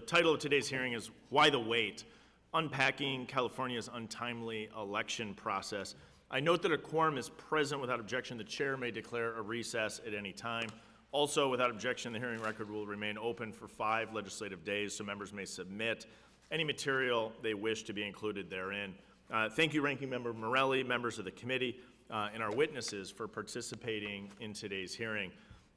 title of today's hearing is Why the Wait? Unpacking California's Untimely Election Process. I note that a quorum is present. Without objection, the chair may declare a recess at any time. Also, without objection, the hearing record will remain open for 5 legislative days, so members may submit any material they wish to be included therein. Thank you, Ranking Member Morelli, members of the committee, and our witnesses for participating in today's hearing.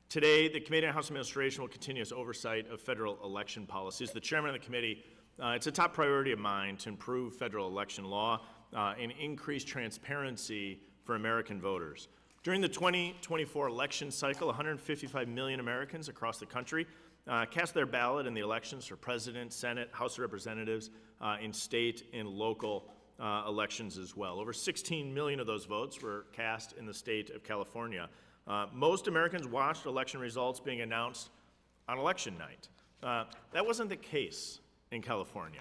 Today, the Committee on House Administration will continue its oversight of federal election policies. The chairman of the committee, it's a top priority of mine to improve federal election law and increase transparency for American voters. During the 2024 election cycle, 155 million Americans across the country cast their ballot in the elections for president, Senate, House of Representatives, in state and local elections as well. Over 16 million of those votes were cast in the state of California. Most Americans watched election results being announced on election night. That wasn't the case in California.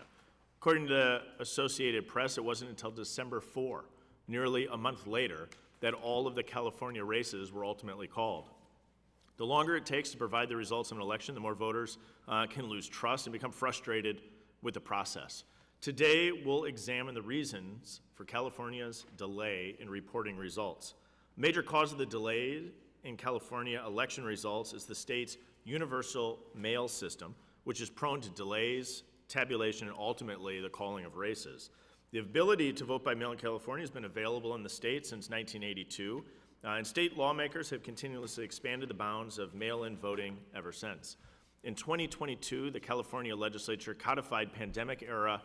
According to the Associated Press, it wasn't until December 4, nearly a month later, that all of the California races were ultimately called. The longer it takes to provide the results of an election, the more voters can lose trust and become frustrated with the process. Today, we'll examine the reasons for California's delay in reporting results. A major cause of the delay in California election results is the state's universal mail system, which is prone to delays, tabulation, and ultimately the calling of races. The ability to vote by mail in California has been available in the state since 1982, and state lawmakers have continuously expanded the bounds of mail-in voting ever since. In 2022, the California legislature codified pandemic-era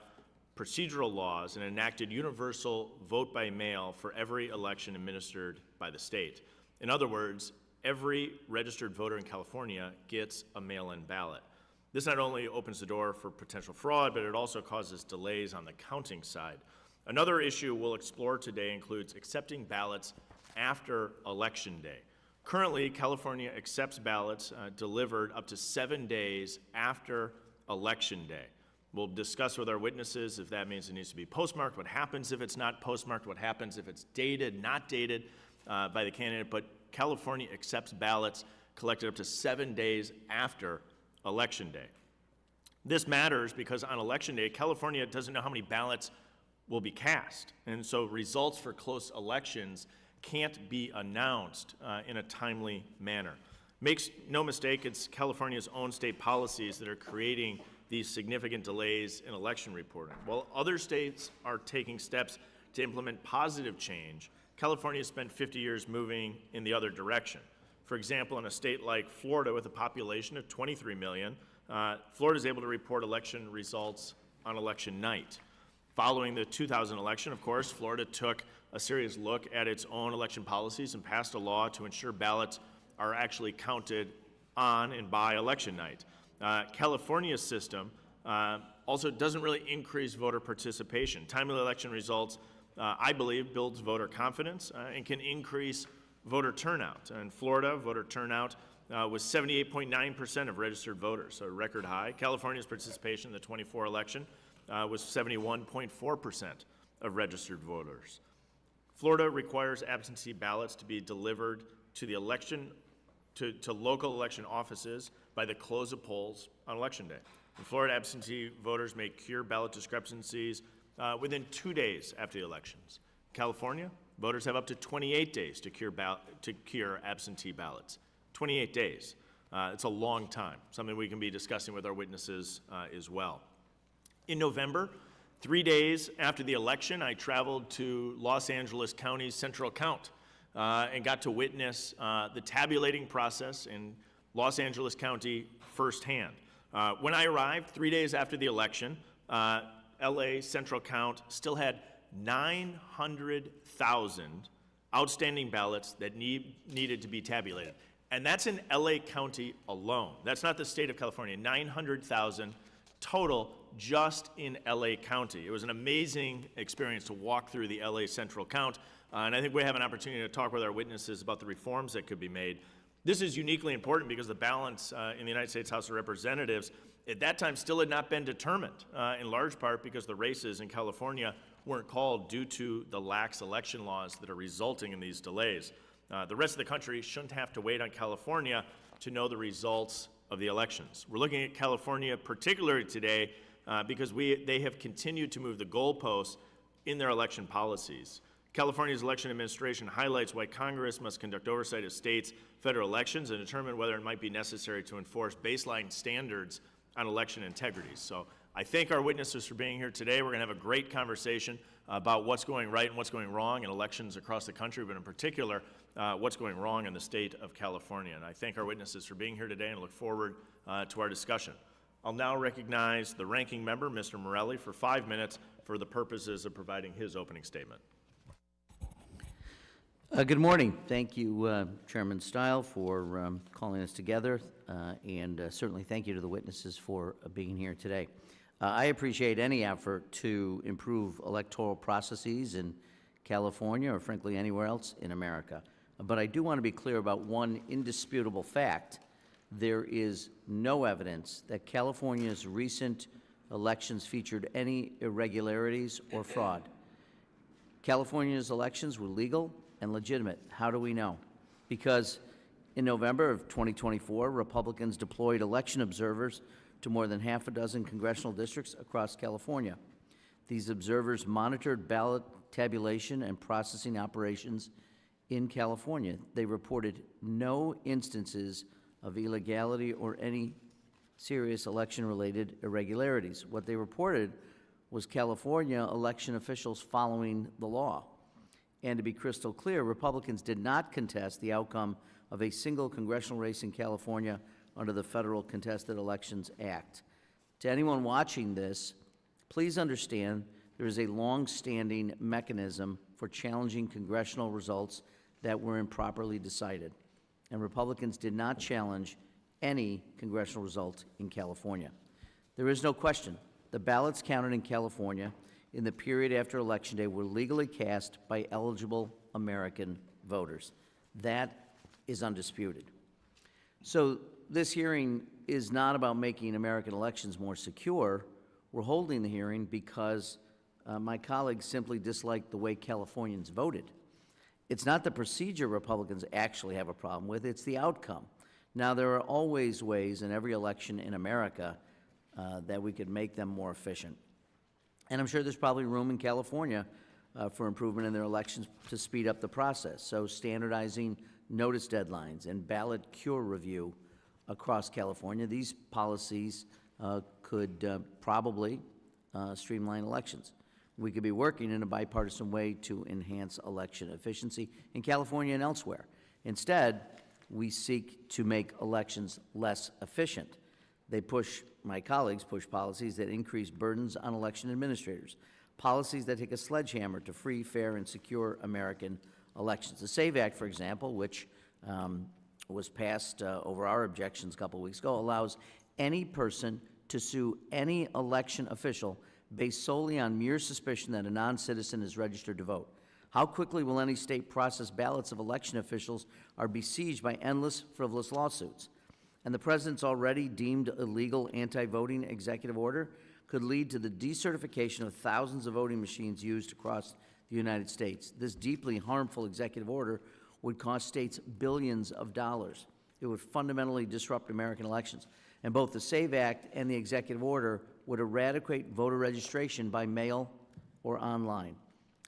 procedural laws and enacted universal vote by mail for every election administered by the state. In other words, every registered voter in California gets a mail-in ballot. This not only opens the door for potential fraud, but it also causes delays on the counting side. Another issue we'll explore today includes accepting ballots after Election Day. Currently, California accepts ballots delivered up to 7 days after Election Day. We'll discuss with our witnesses if that means it needs to be postmarked, what happens if it's not postmarked, what happens if it's dated, not dated by the candidate, but California accepts ballots collected up to 7 days after Election Day. This matters because on Election Day, California doesn't know how many ballots will be cast, and so results for close elections can't be announced in a timely manner. Makes no mistake, it's California's own state policies that are creating these significant delays in election reporting. While other states are taking steps to implement positive change, California spent 50 years moving in the other direction. For example, in a state like Florida with a population of 23 million, Florida is able to report election results on election night. Following the 2000 election, of course, Florida took a serious look at its own election policies and passed a law to ensure ballots are actually counted on and by election night. California's system also doesn't really increase voter participation. Timely election results, I believe, builds voter confidence and can increase voter turnout. In Florida, voter turnout was 78.9% of registered voters, so a record high. California's participation in the 24 election was 71.4% of registered voters. Florida requires absentee ballots to be delivered to the election to local election offices by the close of polls on Election Day. In Florida, absentee voters may cure ballot discrepancies within 2 days after the elections. In California, voters have up to 28 days to cure absentee ballots. 28 days. It's a long time, something we can be discussing with our witnesses as well. In November, 3 days after the election, I traveled to Los Angeles County's Central Count and got to witness the tabulating process in Los Angeles County firsthand. When I arrived 3 days after the election, LA Central Count still had 900,000 outstanding ballots that needed to be tabulated. And that's in LA County alone. That's not the state of California. 900,000 total just in LA County. It was an amazing experience to walk through the LA Central Count. And I think we have an opportunity to talk with our witnesses about the reforms that could be made. This is uniquely important because the balance in the United States House of Representatives at that time still had not been determined, in large part because the races in California weren't called due to the lax election laws that are resulting in these delays. The rest of the country shouldn't have to wait on California to know the results of the elections. We're looking at California particularly today because they have continued to move the goalposts in their election policies. California's election administration highlights why Congress must conduct oversight of states' federal elections and determine whether it might be necessary to enforce baseline standards on election integrity. So I thank our witnesses for being here today. We're going to have a great conversation about what's going right and what's going wrong in elections across the country, but in particular, what's going wrong in the state of California. And I thank our witnesses for being here today and look forward to our discussion. I'll now recognize the ranking member, Mr. Morelli, for 5 minutes for the purposes of providing his opening statement. Good morning. Thank you, Chairman Stile, for calling us together, and certainly thank you to the witnesses for being here today. I appreciate any effort to improve electoral processes in California or, frankly, anywhere else in America. But I do want to be clear about one indisputable fact. There is no evidence that California's recent elections featured any irregularities or fraud. California's elections were legal and legitimate. How do we know? Because in November of 2024, Republicans deployed election observers to more than half a dozen congressional districts across California. These observers monitored ballot tabulation and processing operations in California. They reported no instances of illegality or any serious election-related irregularities. What they reported was California election officials following the law. And to be crystal clear, Republicans did not contest the outcome of a single congressional race in California under the Federal Contested Elections Act. To anyone watching this, please understand there is a long-standing mechanism for challenging congressional results that were improperly decided, and Republicans did not challenge any congressional result in California. There is no question the ballots counted in California in the period after Election Day were legally cast by eligible American voters. That is undisputed. So this hearing is not about making American elections more secure. We're holding the hearing because my colleagues simply disliked the way Californians voted. It's not the procedure Republicans actually have a problem with, it's the outcome. Now, there are always ways in every election in America that we could make them more efficient. And I'm sure there's probably room in California for improvement in their elections to speed up the process. So standardizing notice deadlines and ballot cure review across California, these policies could probably streamline elections. We could be working in a bipartisan way to enhance election efficiency in California and elsewhere. Instead, we seek to make elections less efficient. My colleagues push policies that increase burdens on election administrators, policies that take a sledgehammer to free, fair, and secure American elections. The SAVE Act, for example, which was passed over our objections a couple weeks ago, allows any person to sue any election official based solely on mere suspicion that a non-citizen is registered to vote. How quickly will any state process ballots of election officials are besieged by endless, frivolous lawsuits? And the President's already deemed illegal anti-voting executive order could lead to the decertification of thousands of voting machines used across the United States. This deeply harmful executive order would cost states billions of dollars. It would fundamentally disrupt American elections. And both the SAVE Act and the executive order would eradicate voter registration by mail or online.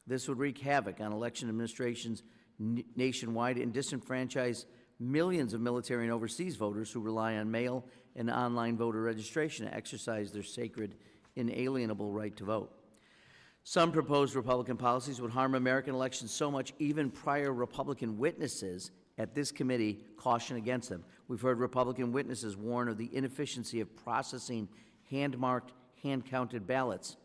This would wreak havoc on election administrations nationwide and disenfranchise millions of military and overseas voters who rely on mail and online voter registration to exercise their sacred, inalienable right to vote. Some proposed Republican policies would harm American elections so much even prior Republican witnesses at this committee caution against them. We've heard Republican witnesses warn of the inefficiency of processing hand-marked, hand-counted ballots,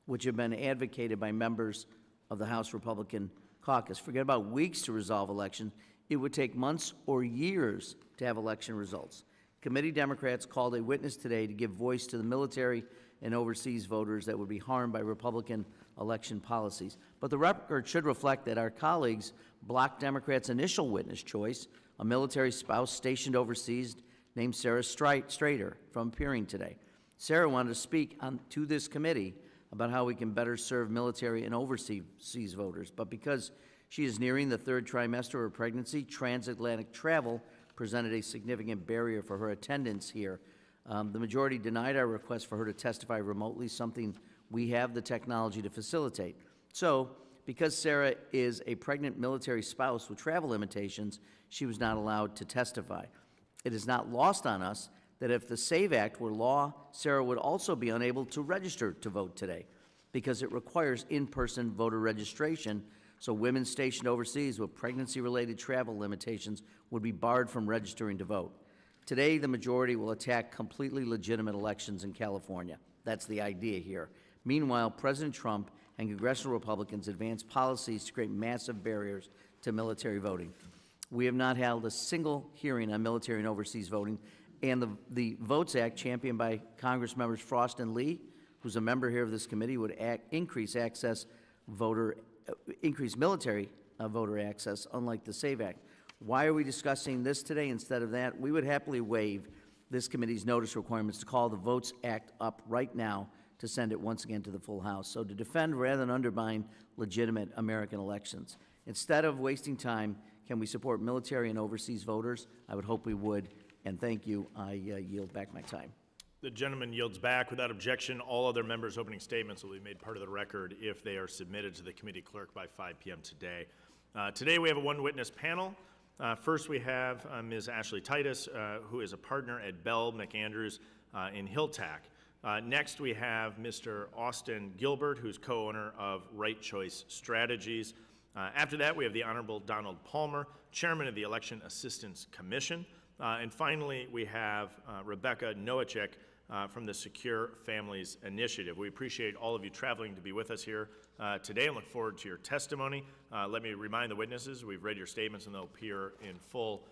which have been advocated by members of the House Republican caucus. Forget about weeks to resolve elections. It would take months or years to have election results. Committee Democrats called a witness today to give voice to the military and overseas voters that would be harmed by Republican election policies. But the record should reflect that our colleagues blocked Democrats' initial witness choice, a military spouse stationed overseas named Sarah Strader, from appearing today. Sarah wanted to speak to this committee about how we can better serve military and overseas voters, but because she is nearing the third trimester of her pregnancy, transatlantic travel presented a significant barrier for her attendance here. The majority denied our request for her to testify remotely, something we have the technology to facilitate. So, because Sarah is a pregnant military spouse with travel limitations, she was not allowed to testify. It is not lost on us that if the SAVE Act were law, Sarah would also be unable to register to vote today because it requires in-person voter registration, so women stationed overseas with pregnancy-related travel limitations would be barred from registering to vote. Today, the majority will attack completely legitimate elections in California. That's the idea here. Meanwhile, President Trump and congressional Republicans advance policies to create massive barriers to military voting. We have not held a single hearing on military and overseas voting, and the Votes Act, championed by Congress members Frost and Lee, who's a member here of this committee, would increase military voter access, unlike the SAVE Act. Why are we discussing this today instead of that? We would happily waive this committee's notice requirements to call the Votes Act up right now to send it once again to the full House. So to defend rather than undermine legitimate American elections. Instead of wasting time, can we support military and overseas voters? I would hope we would, and thank you. I yield back my time. The gentleman yields back. Without objection, all other members' opening statements will be made part of the record if they are submitted to the committee clerk by 5 p.m. today. Today we have a one-witness panel. First we have Ms. Ashley Titus, who is a partner at Bell McAndrews in Hilltack. Next we have Mr. Austin Gilbert, who's co-owner of Right Choice Strategies. After that, we have the Honorable Donald Palmer, Chairman of the Election Assistance Commission. And finally, we have Rebecca Nowacek from the Secure Families Initiative. We appreciate all of you traveling to be with us here today and look forward to your testimony. Let me remind the witnesses, we've read your statements and they'll appear in full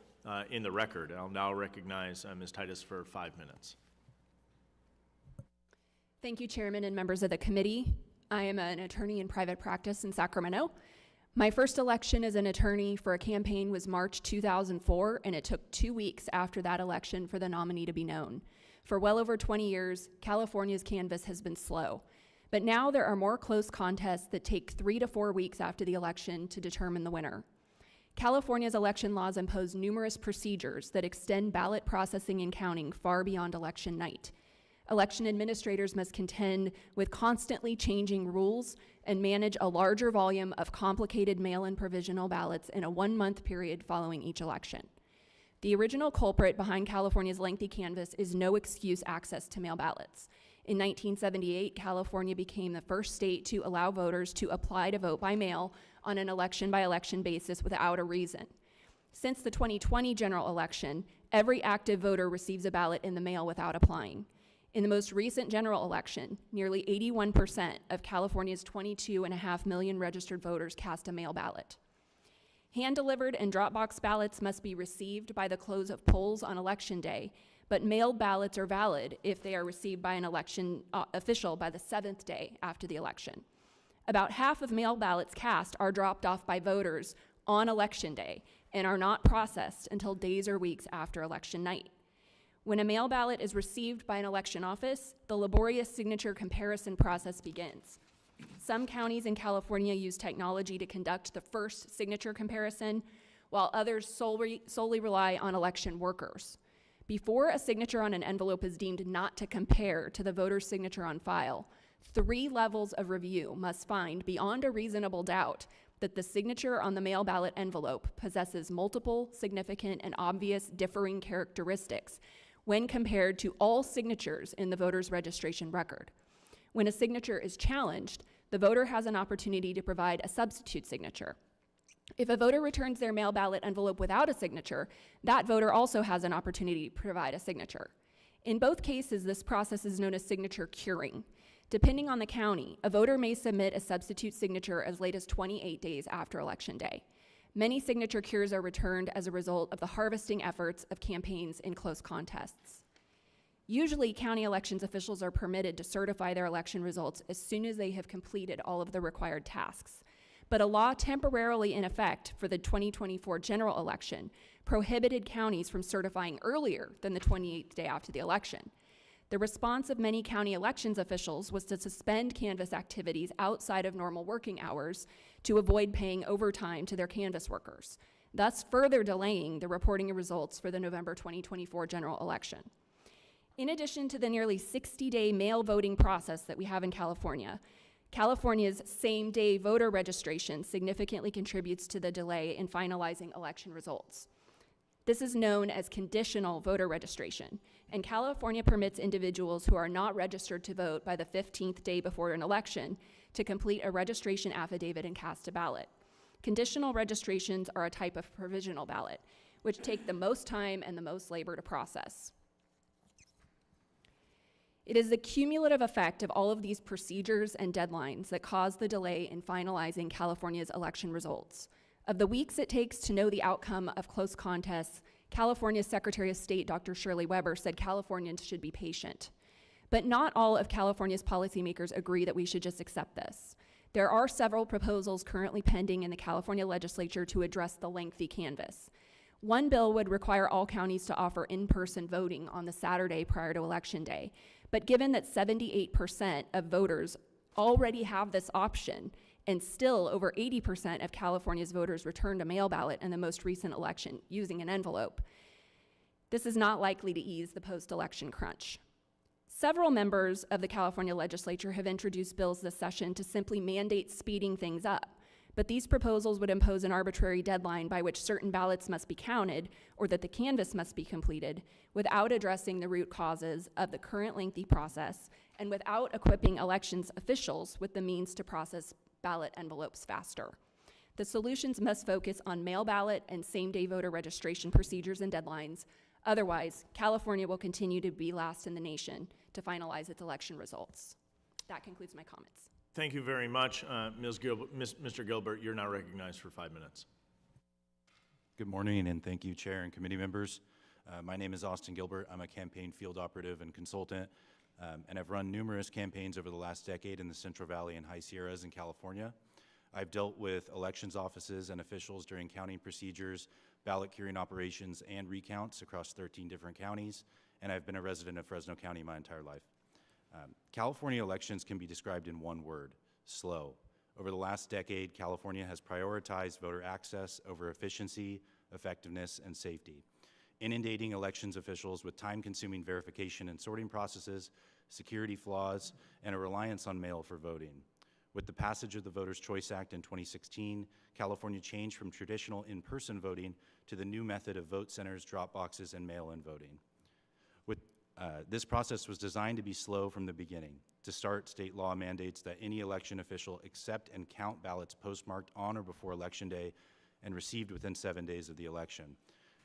in the record. I'll now recognize Ms. Titus for 5 minutes. Thank you, Chairman and members of the committee. I am an attorney in private practice in Sacramento. My first election as an attorney for a campaign was March 2004, and it took 2 weeks after that election for the nominee to be known. For well over 20 years, California's canvass has been slow. But now there are more close contests that take 3 to 4 weeks after the election to determine the winner. California's election laws impose numerous procedures that extend ballot processing and counting far beyond election night. Election administrators must contend with constantly changing rules and manage a larger volume of complicated mail-in provisional ballots in a 1-month period following each election. The original culprit behind California's lengthy canvass is no excuse access to mail ballots. In 1978, California became the first state to allow voters to apply to vote by mail on an election-by-election basis without a reason. Since the 2020 general election, every active voter receives a ballot in the mail without applying. In the most recent general election, nearly 81% of California's 22.5 million registered voters cast a mail ballot. Hand-delivered and drop-box ballots must be received by the close of polls on Election Day, but mailed ballots are valid if they are received by an election official by the 7th day after the election. About half of mail ballots cast are dropped off by voters on Election Day and are not processed until days or weeks after election night. When a mail ballot is received by an election office, the laborious signature comparison process begins. Some counties in California use technology to conduct the first signature comparison, while others solely rely on election workers. Before a signature on an envelope is deemed not to compare to the voter's signature on file, 3 levels of review must find beyond a reasonable doubt that the signature on the mail ballot envelope possesses multiple, significant, and obvious differing characteristics when compared to all signatures in the voter's registration record. When a signature is challenged, the voter has an opportunity to provide a substitute signature. If a voter returns their mail ballot envelope without a signature, that voter also has an opportunity to provide a signature. In both cases, this process is known as signature curing. Depending on the county, a voter may submit a substitute signature as late as 28 days after Election Day. Many signature cures are returned as a result of the harvesting efforts of campaigns in close contests. Usually, county elections officials are permitted to certify their election results as soon as they have completed all of the required tasks. But a law temporarily in effect for the 2024 general election prohibited counties from certifying earlier than the 28th day after the election. The response of many county elections officials was to suspend canvass activities outside of normal working hours to avoid paying overtime to their canvass workers. thus further delaying the reporting of results for the November 2024 general election. In addition to the nearly 60-day mail voting process that we have in California, California's same-day voter registration significantly contributes to the delay in finalizing election results. This is known as conditional voter registration, and California permits individuals who are not registered to vote by the 15th day before an election to complete a registration affidavit and cast a ballot. Conditional registrations are a type of provisional ballot, which take the most time and the most labor to process. It is the cumulative effect of all of these procedures and deadlines that cause the delay in finalizing California's election results. Of the weeks it takes to know the outcome of close contests, California's Secretary of State, Dr. Shirley Weber, said Californians should be patient. But not all of California's policymakers agree that we should just accept this. There are several proposals currently pending in the California legislature to address the lengthy canvass. One bill would require all counties to offer in-person voting on the Saturday prior to Election Day. But given that 78% of voters already have this option, and still over 80% of California's voters returned a mail ballot in the most recent election using an envelope, this is not likely to ease the post-election crunch. Several members of the California legislature have introduced bills this session to simply mandate speeding things up. But these proposals would impose an arbitrary deadline by which certain ballots must be counted or that the canvass must be completed without addressing the root causes of the current lengthy process and without equipping elections officials with the means to process ballot envelopes faster. The solutions must focus on mail ballot and same-day voter registration procedures and deadlines. Otherwise, California will continue to be last in the nation to finalize its election results. That concludes my comments. Thank you very much. Mr. Gilbert, you're now recognized for 5 minutes. Good morning, and thank you, Chair and committee members. My name is Austin Gilbert. I'm a campaign field operative and consultant, and I've run numerous campaigns over the last decade in the Central Valley and High Sierras in California. I've dealt with elections offices and officials during counting procedures, ballot curing operations, and recounts across 13 different counties, and I've been a resident of Fresno County my entire life. California elections can be described in one word: slow. Over the last decade, California has prioritized voter access over efficiency, effectiveness, and safety, inundating elections officials with time-consuming verification and sorting processes, security flaws, and a reliance on mail for voting. With the passage of the Voters' Choice Act in 2016, California changed from traditional in-person voting to the new method of vote centers, drop boxes, and mail-in voting. This process was designed to be slow from the beginning. To start, state law mandates that any election official accept and count ballots postmarked on or before Election Day and received within 7 days of the election.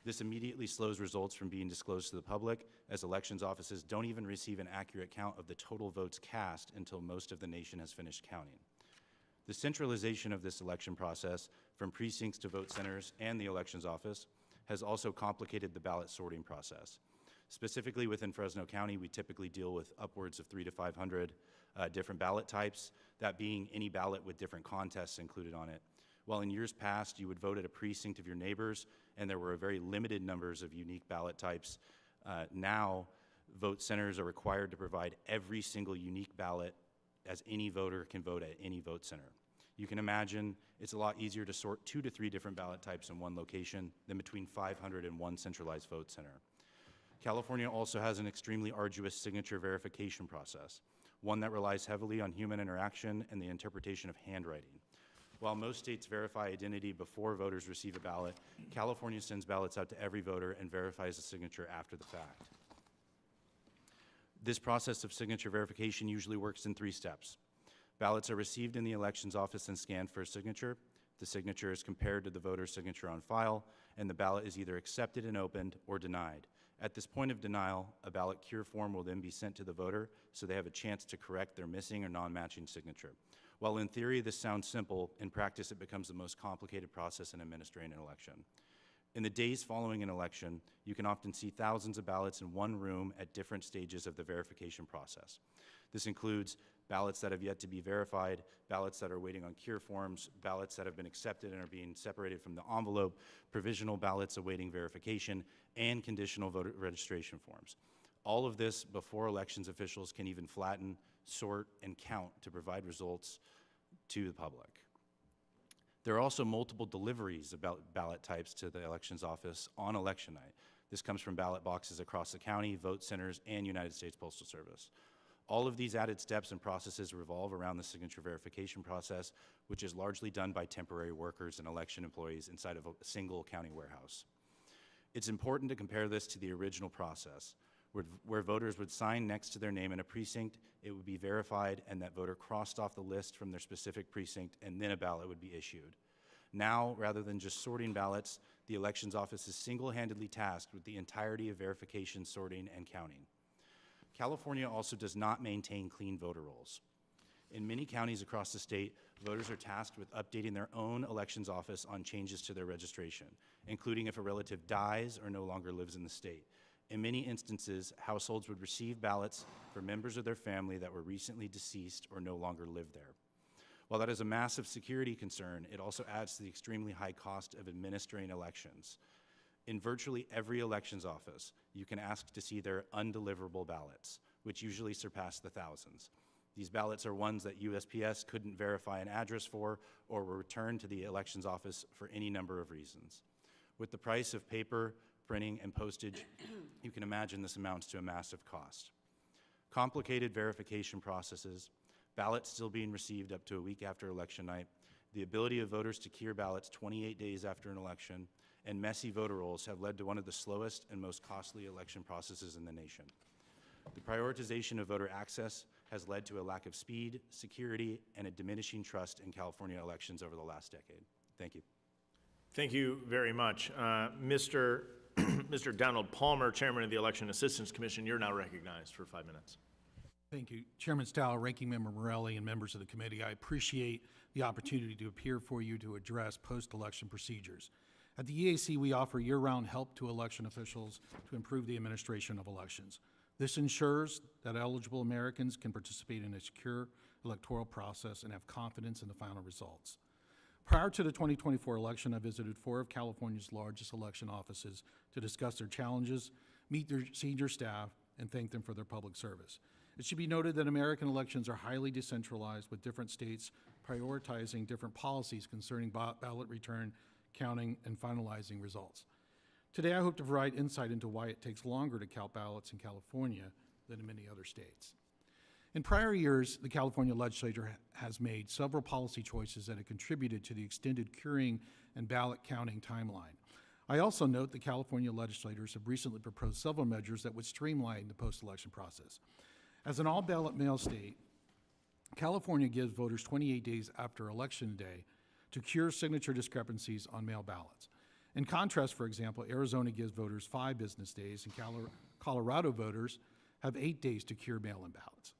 This immediately slows results from being disclosed to the public, as elections offices don't even receive an accurate count of the total votes cast until most of the nation has finished counting. The centralization of this election process, from precincts to vote centers and the elections office, has also complicated the ballot sorting process. Specifically within Fresno County, we typically deal with upwards of 300 to 500 different ballot types, that being any ballot with different contests included on it. While in years past, you would vote at a precinct of your neighbors, and there were a very limited numbers of unique ballot types, now vote centers are required to provide every single unique ballot, as any voter can vote at any vote center. You can imagine it's a lot easier to sort 2 to 3 different ballot types in one location than between 500 and one centralized vote center. California also has an extremely arduous signature verification process, one that relies heavily on human interaction and the interpretation of handwriting. While most states verify identity before voters receive a ballot, California sends ballots out to every voter and verifies the signature after the fact. This process of signature verification usually works in 3 steps. Ballots are received in the elections office and scanned for a signature. The signature is compared to the voter's signature on file, and the ballot is either accepted and opened or denied. At this point of denial, a ballot cure form will then be sent to the voter so they have a chance to correct their missing or non-matching signature. While in theory this sounds simple, in practice it becomes the most complicated process in administering an election. In the days following an election, you can often see thousands of ballots in one room at different stages of the verification process. This includes ballots that have yet to be verified, ballots that are waiting on cure forms, ballots that have been accepted and are being separated from the envelope, provisional ballots awaiting verification, and conditional voter registration forms. All of this before elections officials can even flatten, sort, and count to provide results to the public. There are also multiple deliveries of ballot types to the elections office on election night. This comes from ballot boxes across the county, vote centers, and United States Postal Service. All of these added steps and processes revolve around the signature verification process, which is largely done by temporary workers and election employees inside of a single county warehouse. It's important to compare this to the original process, where voters would sign next to their name in a precinct, it would be verified, and that voter crossed off the list from their specific precinct, and then a ballot would be issued. Now, rather than just sorting ballots, the elections office is single-handedly tasked with the entirety of verification, sorting, and counting. California also does not maintain clean voter rolls. In many counties across the state, voters are tasked with updating their own elections office on changes to their registration, including if a relative dies or no longer lives in the state. In many instances, households would receive ballots for members of their family that were recently deceased or no longer live there. While that is a massive security concern, it also adds to the extremely high cost of administering elections. In virtually every elections office, you can ask to see their undeliverable ballots, which usually surpass the thousands. These ballots are ones that USPS couldn't verify an address for or were returned to the elections office for any number of reasons. With the price of paper, printing, and postage, you can imagine this amounts to a massive cost. Complicated verification processes, ballots still being received up to a week after election night, the ability of voters to cure ballots 28 days after an election, and messy voter rolls have led to one of the slowest and most costly election processes in the nation. The prioritization of voter access has led to a lack of speed, security, and a diminishing trust in California elections over the last decade. Thank you. Thank you very much. Mr. Donald Palmer, Chairman of the Election Assistance Commission, you're now recognized for 5 minutes. Thank you. Chairman Stowell, Ranking Member Morelli, and members of the committee, I appreciate the opportunity to appear for you to address post-election procedures. At the EAC, we offer year-round help to election officials to improve the administration of elections. This ensures that eligible Americans can participate in a secure electoral process and have confidence in the final results. Prior to the 2024 election, I visited 4 of California's largest election offices to discuss their challenges, meet their senior staff, and thank them for their public service. It should be noted that American elections are highly decentralized, with different states prioritizing different policies concerning ballot return, counting, and finalizing results. Today, I hope to provide insight into why it takes longer to count ballots in California than in many other states. In prior years, the California legislature has made several policy choices that have contributed to the extended curing and ballot counting timeline. I also note that California legislators have recently proposed several measures that would streamline the post-election process. As an all-ballot mail state, California gives voters 28 days after Election Day to cure signature discrepancies on mail ballots. In contrast, for example, Arizona gives voters 5 business days, and Colorado voters have 8 days to cure mail-in ballots.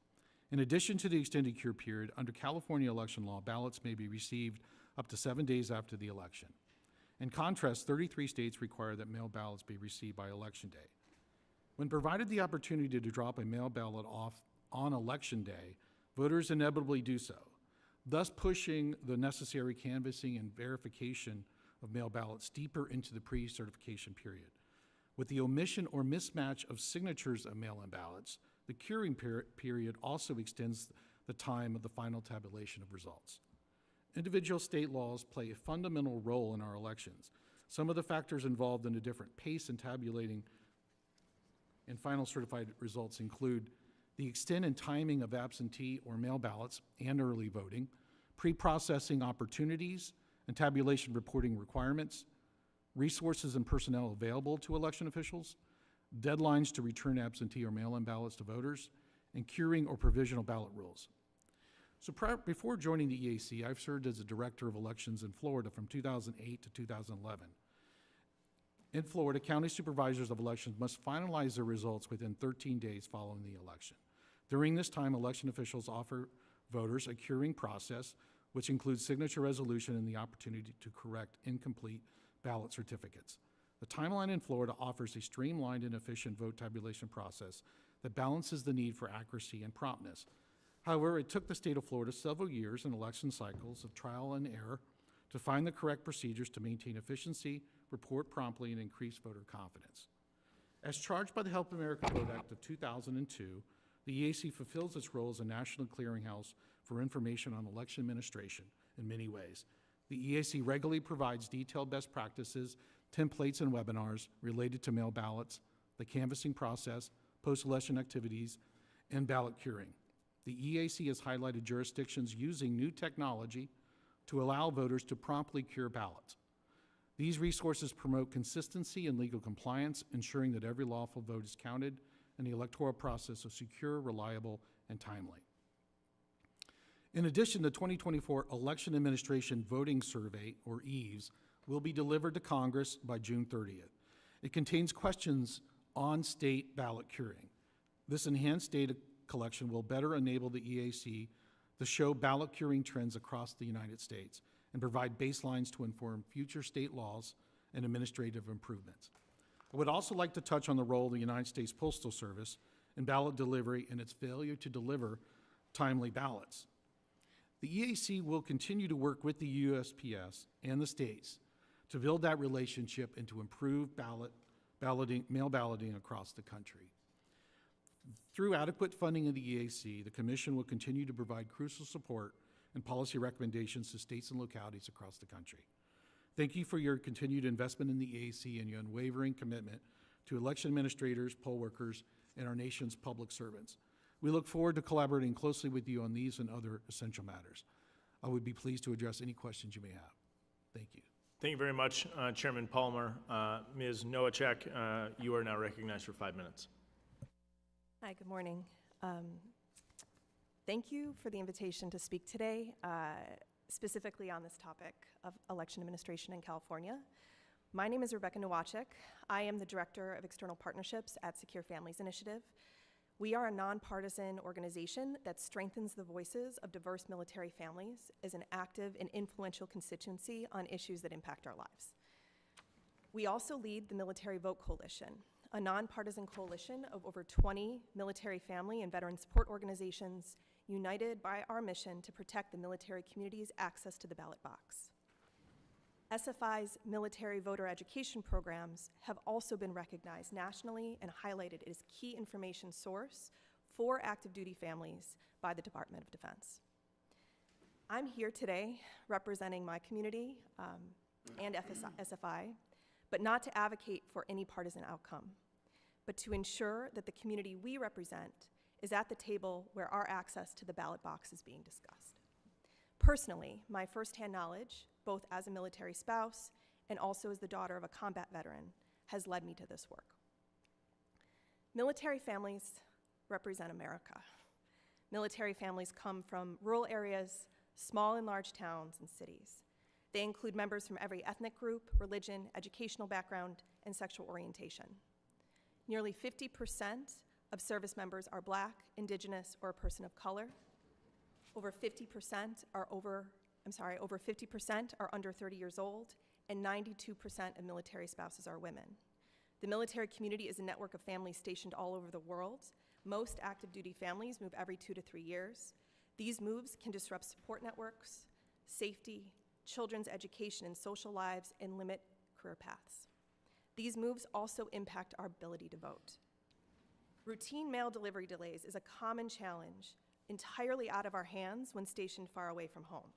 In addition to the extended cure period, under California election law, ballots may be received up to 7 days after the election. In contrast, 33 states require that mail ballots be received by Election Day. When provided the opportunity to drop a mail ballot off on Election Day, voters inevitably do so, thus pushing the necessary canvassing and verification of mail ballots deeper into the pre-certification period. With the omission or mismatch of signatures of mail-in ballots, the curing period also extends the time of the final tabulation of results. Individual state laws play a fundamental role in our elections. Some of the factors involved in a different pace in tabulating and final certified results include the extent and timing of absentee or mail ballots and early voting, pre-processing opportunities and tabulation reporting requirements, resources and personnel available to election officials, deadlines to return absentee or mail-in ballots to voters, and curing or provisional ballot rules. So before joining the EAC, I've served as a director of elections in Florida from 2008 to 2011. In Florida, county supervisors of elections must finalize their results within 13 days following the election. During this time, election officials offer voters a curing process, which includes signature resolution and the opportunity to correct incomplete ballot certificates. The timeline in Florida offers a streamlined and efficient vote tabulation process that balances the need for accuracy and promptness. However, it took the state of Florida several years and election cycles of trial and error to find the correct procedures to maintain efficiency, report promptly, and increase voter confidence. As charged by the Help America Vote Act of 2002, the EAC fulfills its role as a national clearinghouse for information on election administration in many ways. The EAC regularly provides detailed best practices, templates, and webinars related to mail ballots, the canvassing process, post-election activities, and ballot curing. The EAC has highlighted jurisdictions using new technology to allow voters to promptly cure ballots. These resources promote consistency and legal compliance, ensuring that every lawful vote is counted and the electoral process is secure, reliable, and timely. In addition, the 2024 Election Administration Voting Survey, or EVES, will be delivered to Congress by June 30th. It contains questions on state ballot curing. This enhanced data collection will better enable the EAC to show ballot curing trends across the United States and provide baselines to inform future state laws and administrative improvements. I would also like to touch on the role of the United States Postal Service in ballot delivery and its failure to deliver timely ballots. The EAC will continue to work with the USPS and the states to build that relationship and to improve mail balloting across the country. Through adequate funding of the EAC, the Commission will continue to provide crucial support and policy recommendations to states and localities across the country. Thank you for your continued investment in the EAC and your unwavering commitment to election administrators, poll workers, and our nation's public servants. We look forward to collaborating closely with you on these and other essential matters. I would be pleased to address any questions you may have. Thank you. Thank you very much, Chairman Palmer. Ms. Nowacek, you are now recognized for 5 minutes. Hi, good morning. Thank you for the invitation to speak today, specifically on this topic of election administration in California. My name is Rebecca Nowacek. I am the Director of External Partnerships at Secure Families Initiative. We are a nonpartisan organization that strengthens the voices of diverse military families as an active and influential constituency on issues that impact our lives. We also lead the Military Vote Coalition, a nonpartisan coalition of over 20 military family and veteran support organizations united by our mission to protect the military community's access to the ballot box. SFI's military voter education programs have also been recognized nationally and highlighted as key information source for active duty families by the Department of Defense. I'm here today representing my community and SFI, but not to advocate for any partisan outcome, but to ensure that the community we represent is at the table where our access to the ballot box is being discussed. Personally, my firsthand knowledge, both as a military spouse and also as the daughter of a combat veteran, has led me to this work. Military families represent America. Military families come from rural areas, small and large towns and cities. They include members from every ethnic group, religion, educational background, and sexual orientation. Nearly 50% of service members are Black, Indigenous, or a person of color. Over 50% are under 30 years old, and 92% of military spouses are women. The military community is a network of families stationed all over the world. Most active duty families move every 2 to 3 years. These moves can disrupt support networks, safety, children's education and social lives, and limit career paths. These moves also impact our ability to vote. Routine mail delivery delays is a common challenge entirely out of our hands when stationed far away from home.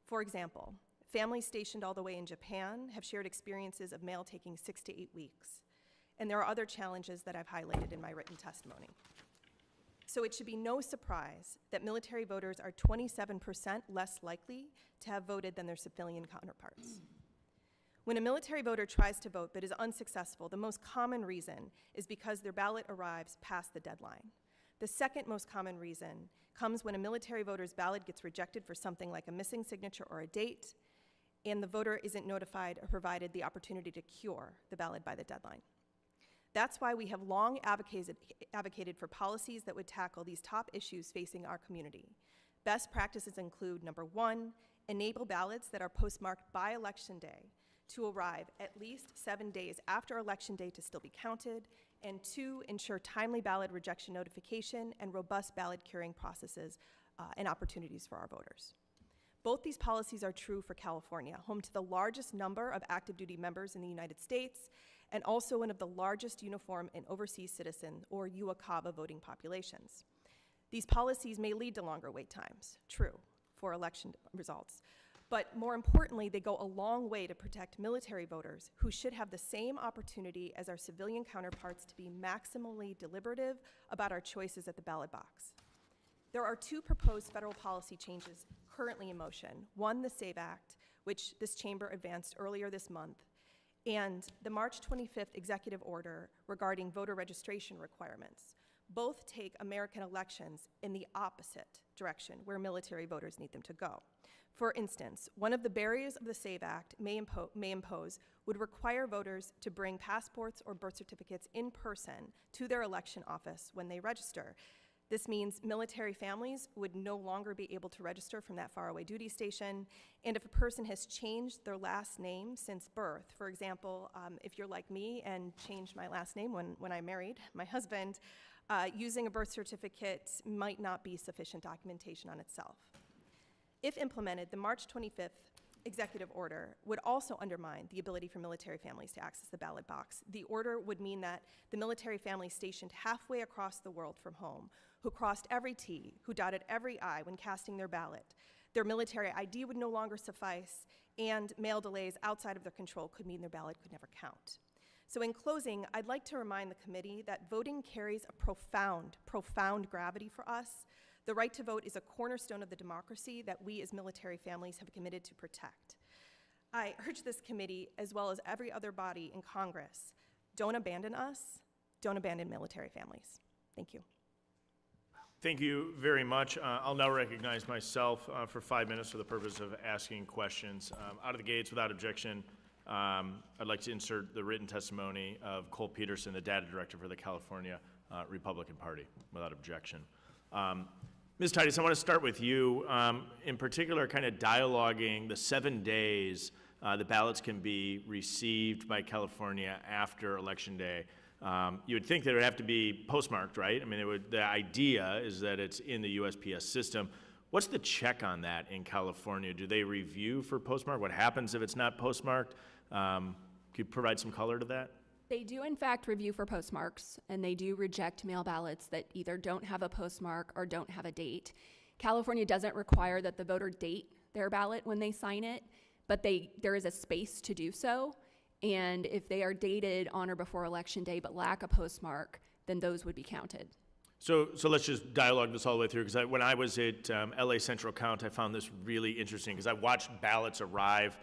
For example, families stationed all the way in Japan have shared experiences of mail taking 6 to 8 weeks. And there are other challenges that I've highlighted in my written testimony. So it should be no surprise that military voters are 27% less likely to have voted than their civilian counterparts. When a military voter tries to vote but is unsuccessful, the most common reason is because their ballot arrives past the deadline. The second most common reason comes when a military voter's ballot gets rejected for something like a missing signature or a date, and the voter isn't notified or provided the opportunity to cure the ballot by the deadline. That's why we have long advocated for policies that would tackle these top issues facing our community. Best practices include, number one, enable ballots that are postmarked by Election Day to arrive at least 7 days after Election Day to still be counted, and two, ensure timely ballot rejection notification and robust ballot curing processes and opportunities for our voters. Both these policies are true for California, home to the largest number of active duty members in the United States, and also one of the largest uniform and overseas citizen, or UACAVA, voting populations. These policies may lead to longer wait times, true, for election results, But more importantly, they go a long way to protect military voters who should have the same opportunity as our civilian counterparts to be maximally deliberative about our choices at the ballot box. There are two proposed federal policy changes currently in motion. One, the SAVE Act, which this chamber advanced earlier this month, and the March 25th executive order regarding voter registration requirements. Both take American elections in the opposite direction, where military voters need them to go. For instance, one of the barriers of the SAVE Act may impose would require voters to bring passports or birth certificates in person to their election office when they register. This means military families would no longer be able to register from that faraway duty station, and if a person has changed their last name since birth, for example, if you're like me and changed my last name when I married my husband, using a birth certificate might not be sufficient documentation on itself. If implemented, the March 25th executive order would also undermine the ability for military families to access the ballot box. The order would mean that the military families stationed halfway across the world from home, who crossed every T, who dotted every I when casting their ballot, their military ID would no longer suffice, and mail delays outside of their control could mean their ballot could never count. So in closing, I'd like to remind the committee that voting carries a profound, profound gravity for us. The right to vote is a cornerstone of the democracy that we as military families have committed to protect. I urge this committee, as well as every other body in Congress, don't abandon us, don't abandon military families. Thank you. Thank you very much. I'll now recognize myself for 5 minutes for the purpose of asking questions. Out of the gates, without objection, I'd like to insert the written testimony of Cole Peterson, the data director for the California Republican Party, without objection. Ms. Titus, I want to start with you, in particular kind of dialoguing the 7 days the ballots can be received by California after Election Day. You would think that it would have to be postmarked, right? I mean, the idea is that it's in the USPS system. What's the check on that in California? Do they review for postmark? What happens if it's not postmarked? Could you provide some color to that? They do, in fact, review for postmarks, and they do reject mail ballots that either don't have a postmark or don't have a date. California doesn't require that the voter date their ballot when they sign it, but there is a space to do so. And if they are dated on or before Election Day but lack a postmark, then those would be counted. So let's just dialogue this all the way through, because when I was at LA Central Count, I found this really interesting, because I watched ballots arrive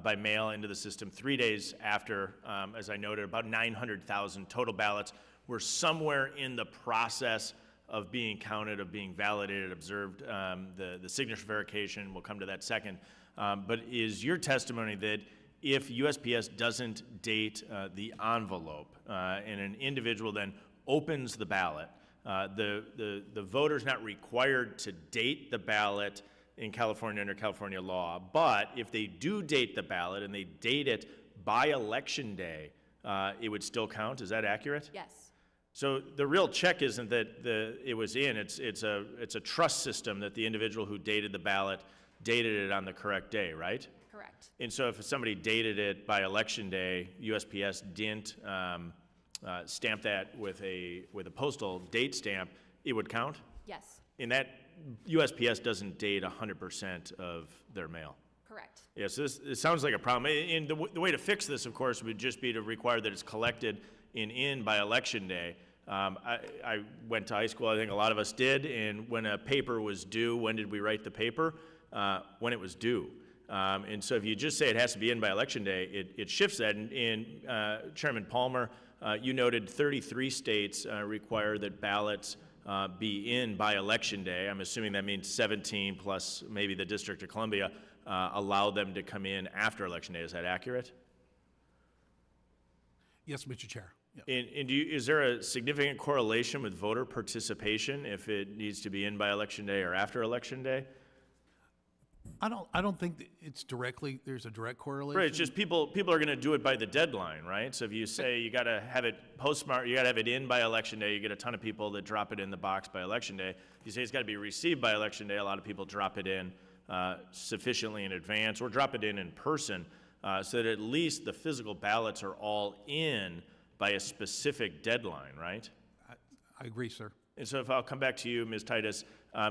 by mail into the system 3 days after, as I noted, about 900,000 total ballots were somewhere in the process of being counted, of being validated, observed. The signature verification, we'll come to that second. But is your testimony that if USPS doesn't date the envelope and an individual then opens the ballot, the voter's not required to date the ballot in California under California law, but if they do date the ballot and they date it by Election Day, it would still count? Is that accurate? Yes. So the real check isn't that it was in, it's a trust system that the individual who dated the ballot dated it on the correct day, right? Correct. And so if somebody dated it by Election Day, USPS didn't stamp that with a postal date stamp, it would count? Yes. In that, USPS doesn't date 100% of their mail. Correct. Yeah, so it sounds like a problem. And the way to fix this, of course, would just be to require that it's collected in by Election Day. I went to high school, I think a lot of us did, and when a paper was due, when did we write the paper? When it was due. And so if you just say it has to be in by Election Day, it shifts that. And Chairman Palmer, you noted 33 states require that ballots be in by Election Day. I'm assuming that means 17 plus maybe the District of Columbia allow them to come in after Election Day. Is that accurate? Yes, Mr. Chair. Yep. And is there a significant correlation with voter participation if it needs to be in by Election Day or after Election Day? I don't think that there's a direct correlation. Right, it's just people are going to do it by the deadline, right? So if you say you got to have it postmarked, you got to have it in by Election Day, you get a ton of people that drop it in the box by Election Day. If you say it's got to be received by Election Day, a lot of people drop it in sufficiently in advance or drop it in person so that at least the physical ballots are all in by a specific deadline, right? I agree, sir. And so if I'll come back to you, Ms. Titus.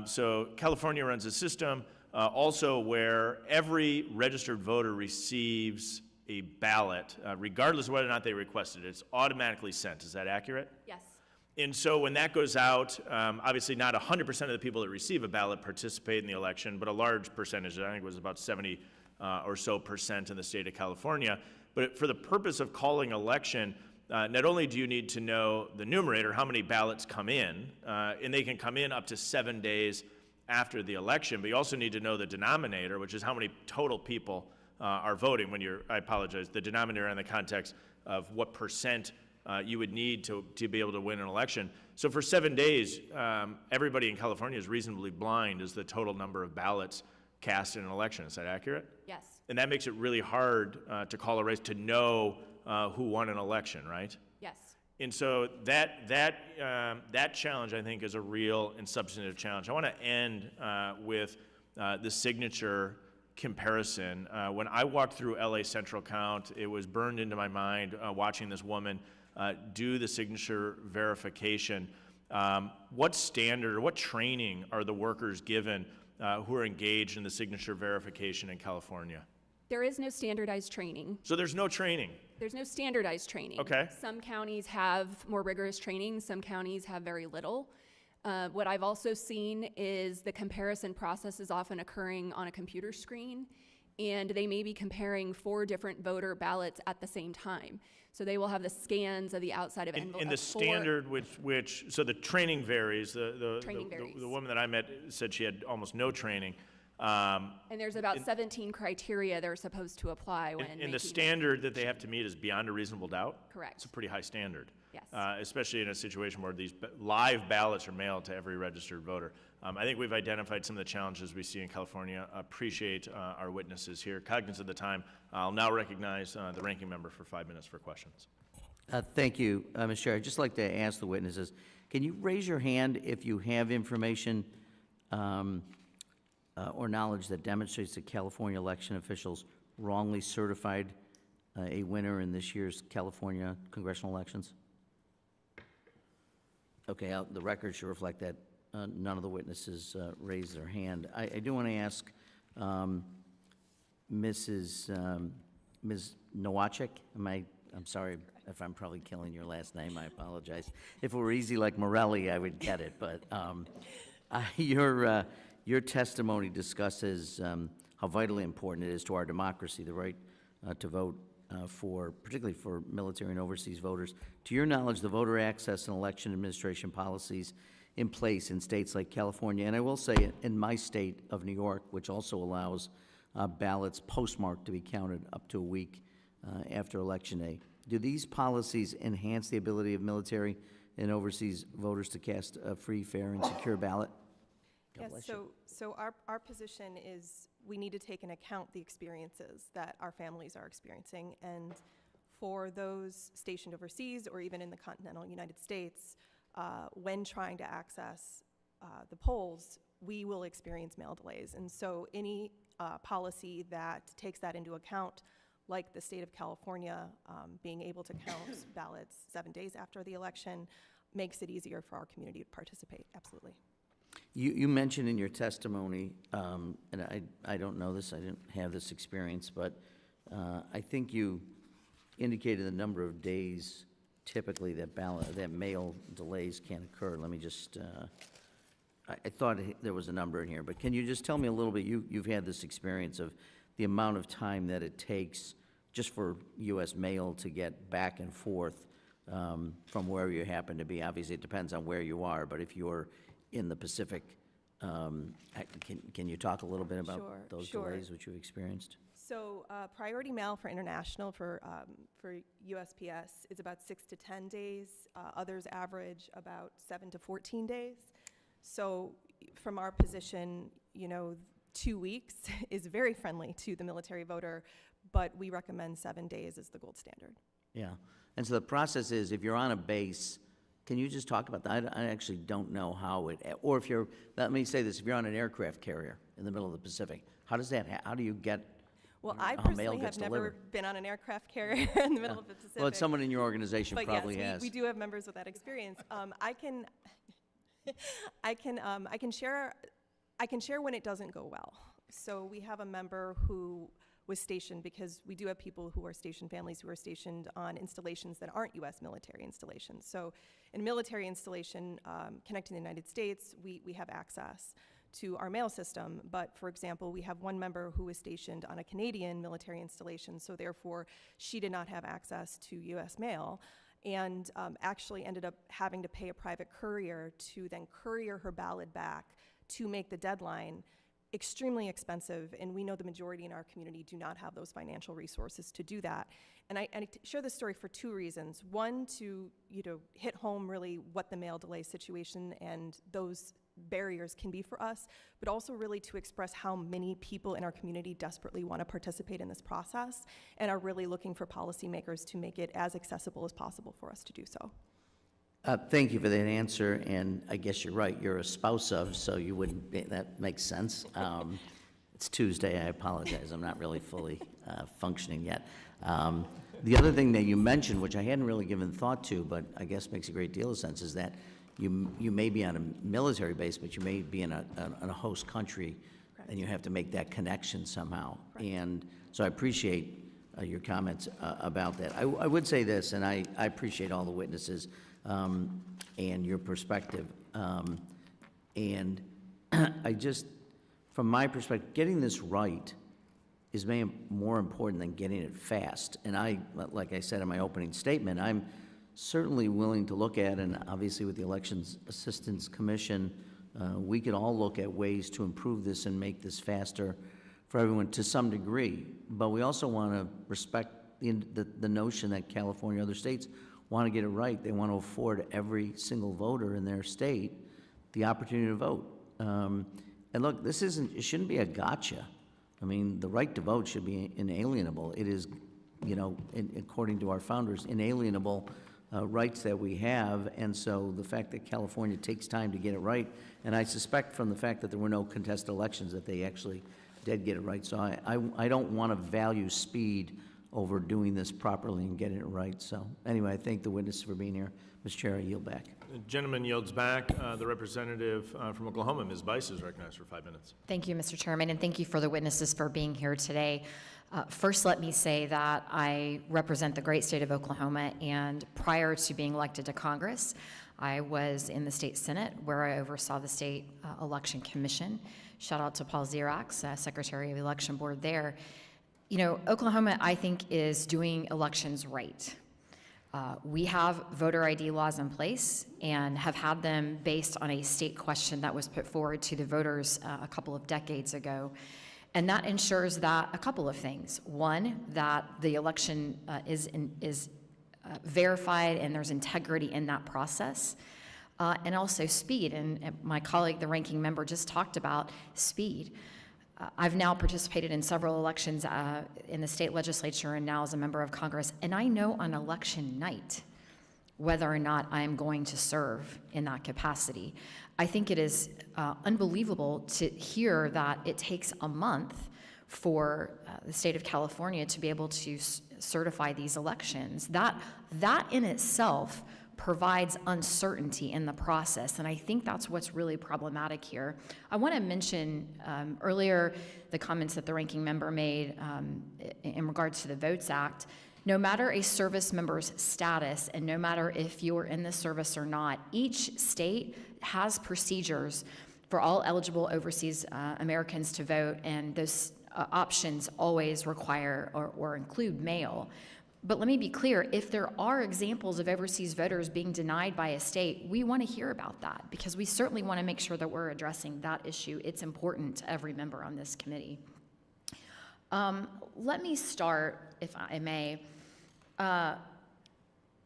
So California runs a system Also where every registered voter receives a ballot, regardless of whether or not they requested it. It's automatically sent. Is that accurate? Yes. And so when that goes out, obviously not 100% of the people that receive a ballot participate in the election, but a large percentage, I think it was about 70 or so percent in the state of California. But for the purpose of calling election, not only do you need to know the numerator, how many ballots come in, and they can come in up to 7 days after the election, but you also need to know the denominator, which is how many total people are voting when you're, I apologize, the denominator in the context of what percent you would need to be able to win an election. So for 7 days, everybody in California is reasonably blind as the total number of ballots cast in an election. Is that accurate? Yes. And that makes it really hard to call a race, to know who won an election, right? Yes. And so that challenge, I think, is a real and substantive challenge. I want to end with the signature comparison. When I walked through LA Central Count, it was burned into my mind watching this woman do the signature verification. What standard or what training are the workers given who are engaged in the signature verification in California? There is no standardized training. So there's no training. There's no standardized training. Okay. Some counties have more rigorous training, some counties have very little. What I've also seen is the comparison process is often occurring on a computer screen, and they may be comparing 4 different voter ballots at the same time. So they will have the scans of the outside of envelopes. And the standard which so the training varies. Training varies. The woman that I met said she had almost no training. And there's about 17 criteria they're supposed to apply when And the standard that they have to meet is beyond a reasonable doubt? Correct. It's a pretty high standard. Yes. Especially in a situation where these live ballots are mailed to every registered voter. I think we've identified some of the challenges we see in California. Appreciate our witnesses here. Cognizant of the time, I'll now recognize the ranking member for 5 minutes for questions. Thank you, Mr. Chair. I'd just like to ask the witnesses, can you raise your hand if you have information or knowledge that demonstrates that California election officials wrongly certified a winner in this year's California congressional elections? Okay, the record should reflect that none of the witnesses raised their hand. I do want to ask Ms. Nowacek, I'm sorry if I'm probably killing your last name, I apologize. If it were easy like Morelli, I would get it, but your testimony discusses how vitally important it is to our democracy, the right to vote particularly for military and overseas voters. To your knowledge, the voter access and election administration policies in place in states like California, and I will say in my state of New York, which also allows ballots postmarked to be counted up to a week after Election Day. Do these policies enhance the ability of military and overseas voters to cast a free, fair, and secure ballot? God bless you. So our position is we need to take into account the experiences that our families are experiencing. And for those stationed overseas or even in the continental United States, when trying to access the polls, we will experience mail delays. And so any policy that takes that into account, like the state of California being able to count ballots 7 days after the election, makes it easier for our community to participate, absolutely. You mentioned in your testimony, and I don't know this, I didn't have this experience, but I think you indicated the number of days typically that mail delays can occur. Let me just, I thought there was a number in here, but can you just tell me a little bit, you've had this experience of the amount of time that it takes just for U.S. mail to get back and forth from where you happen to be? Obviously, it depends on where you are, but if you're in the Pacific, can you talk a little bit about those delays which you've experienced? So priority mail for international, for USPS, is about 6 to 10 days. Others average about 7 to 14 days. So from our position, 2 weeks is very friendly to the military voter, but we recommend 7 days as the gold standard. Yeah, and so the process is, if you're on a base, can you just talk about that? I actually don't know how or if you're, let me say this, if you're on an aircraft carrier in the middle of the Pacific, how does that, how do you get, well, I mail personally gets have never delivered? Been on an aircraft carrier in the middle of the Pacific. Well, it's someone in your organization But probably yes, has. we do have members with that experience. I can share when it doesn't go well. So we have a member who was stationed, because we do have people who are stationed, families who are stationed on installations that aren't U.S. military installations. So in a military installation connecting the United States, we have access to our mail system. But for example, we have one member who was stationed on a Canadian military installation, so therefore she did not have access to U.S. mail, and actually ended up having to pay a private courier to then courier her ballot back to make the deadline. Extremely expensive, and we know the majority in our community do not have those financial resources to do that. And I share this story for two reasons. One, to hit home really what the mail delay situation and those barriers can be for us, but also really to express how many people in our community desperately want to participate in this process and are really looking for policymakers to make it as accessible as possible for us to do so. Thank you for that answer, and I guess you're right, you're a spouse of, so you wouldn't, that makes sense. It's Tuesday, I apologize, I'm not really fully functioning yet. The other thing that you mentioned, which I hadn't really given thought to, but I guess makes a great deal of sense, is that you may be on a military base, but you may be in a host country, and you have to make that connection somehow. And so I appreciate your comments about that. I would say this, and I appreciate all the witnesses and your perspective. And I just, from my perspective, getting this right is more important than getting it fast. And like I said in my opening statement, I'm certainly willing to look at, and obviously with the Elections Assistance Commission, we could all look at ways to improve this and make this faster for everyone to some degree. But we also want to respect the notion that California and other states want to get it right. They want to afford every single voter in their state the opportunity to vote. And look, it shouldn't be a gotcha. I mean, the right to vote should be inalienable. It is, according to our founders, inalienable rights that we have. And so the fact that California takes time to get it right, and I suspect from the fact that there were no contested elections that they actually did get it right. So I don't want to value speed over doing this properly and getting it right. So anyway, I thank the witnesses for being here. Mr. Chair, I yield back. The gentleman yields back. The representative from Oklahoma, Ms. Bice, is recognized for 5 minutes. Thank you, Mr. Chairman, and thank you for the witnesses for being here today. First, let me say that I represent the great state of Oklahoma, and prior to being elected to Congress, I was in the state Senate where I oversaw the state election commission. Shout out to Paul Xerox, Secretary of the Election Board there. Oklahoma, I think, is doing elections right. We have voter ID laws in place and have had them based on a state question that was put forward to the voters a couple of decades ago. And that ensures that a couple of things. One, that the election is verified and there's integrity in that process. And also speed. And my colleague, the ranking member, just talked about speed. I've now participated in several elections in the state legislature and now as a member of Congress, and I know on election night whether or not I'm going to serve in that capacity. I think it is unbelievable to hear that it takes a month for the state of California to be able to certify these elections. That in itself provides uncertainty in the process, and I think that's what's really problematic here. I want to mention earlier the comments that the ranking member made in regards to the Votes Act. No matter a service member's status, and no matter if you're in the service or not, each state has procedures for all eligible overseas Americans to vote, and those options always require or include mail. But let me be clear, if there are examples of overseas voters being denied by a state, we want to hear about that because we certainly want to make sure that we're addressing that issue. It's important to every member on this committee. Let me start, if I may.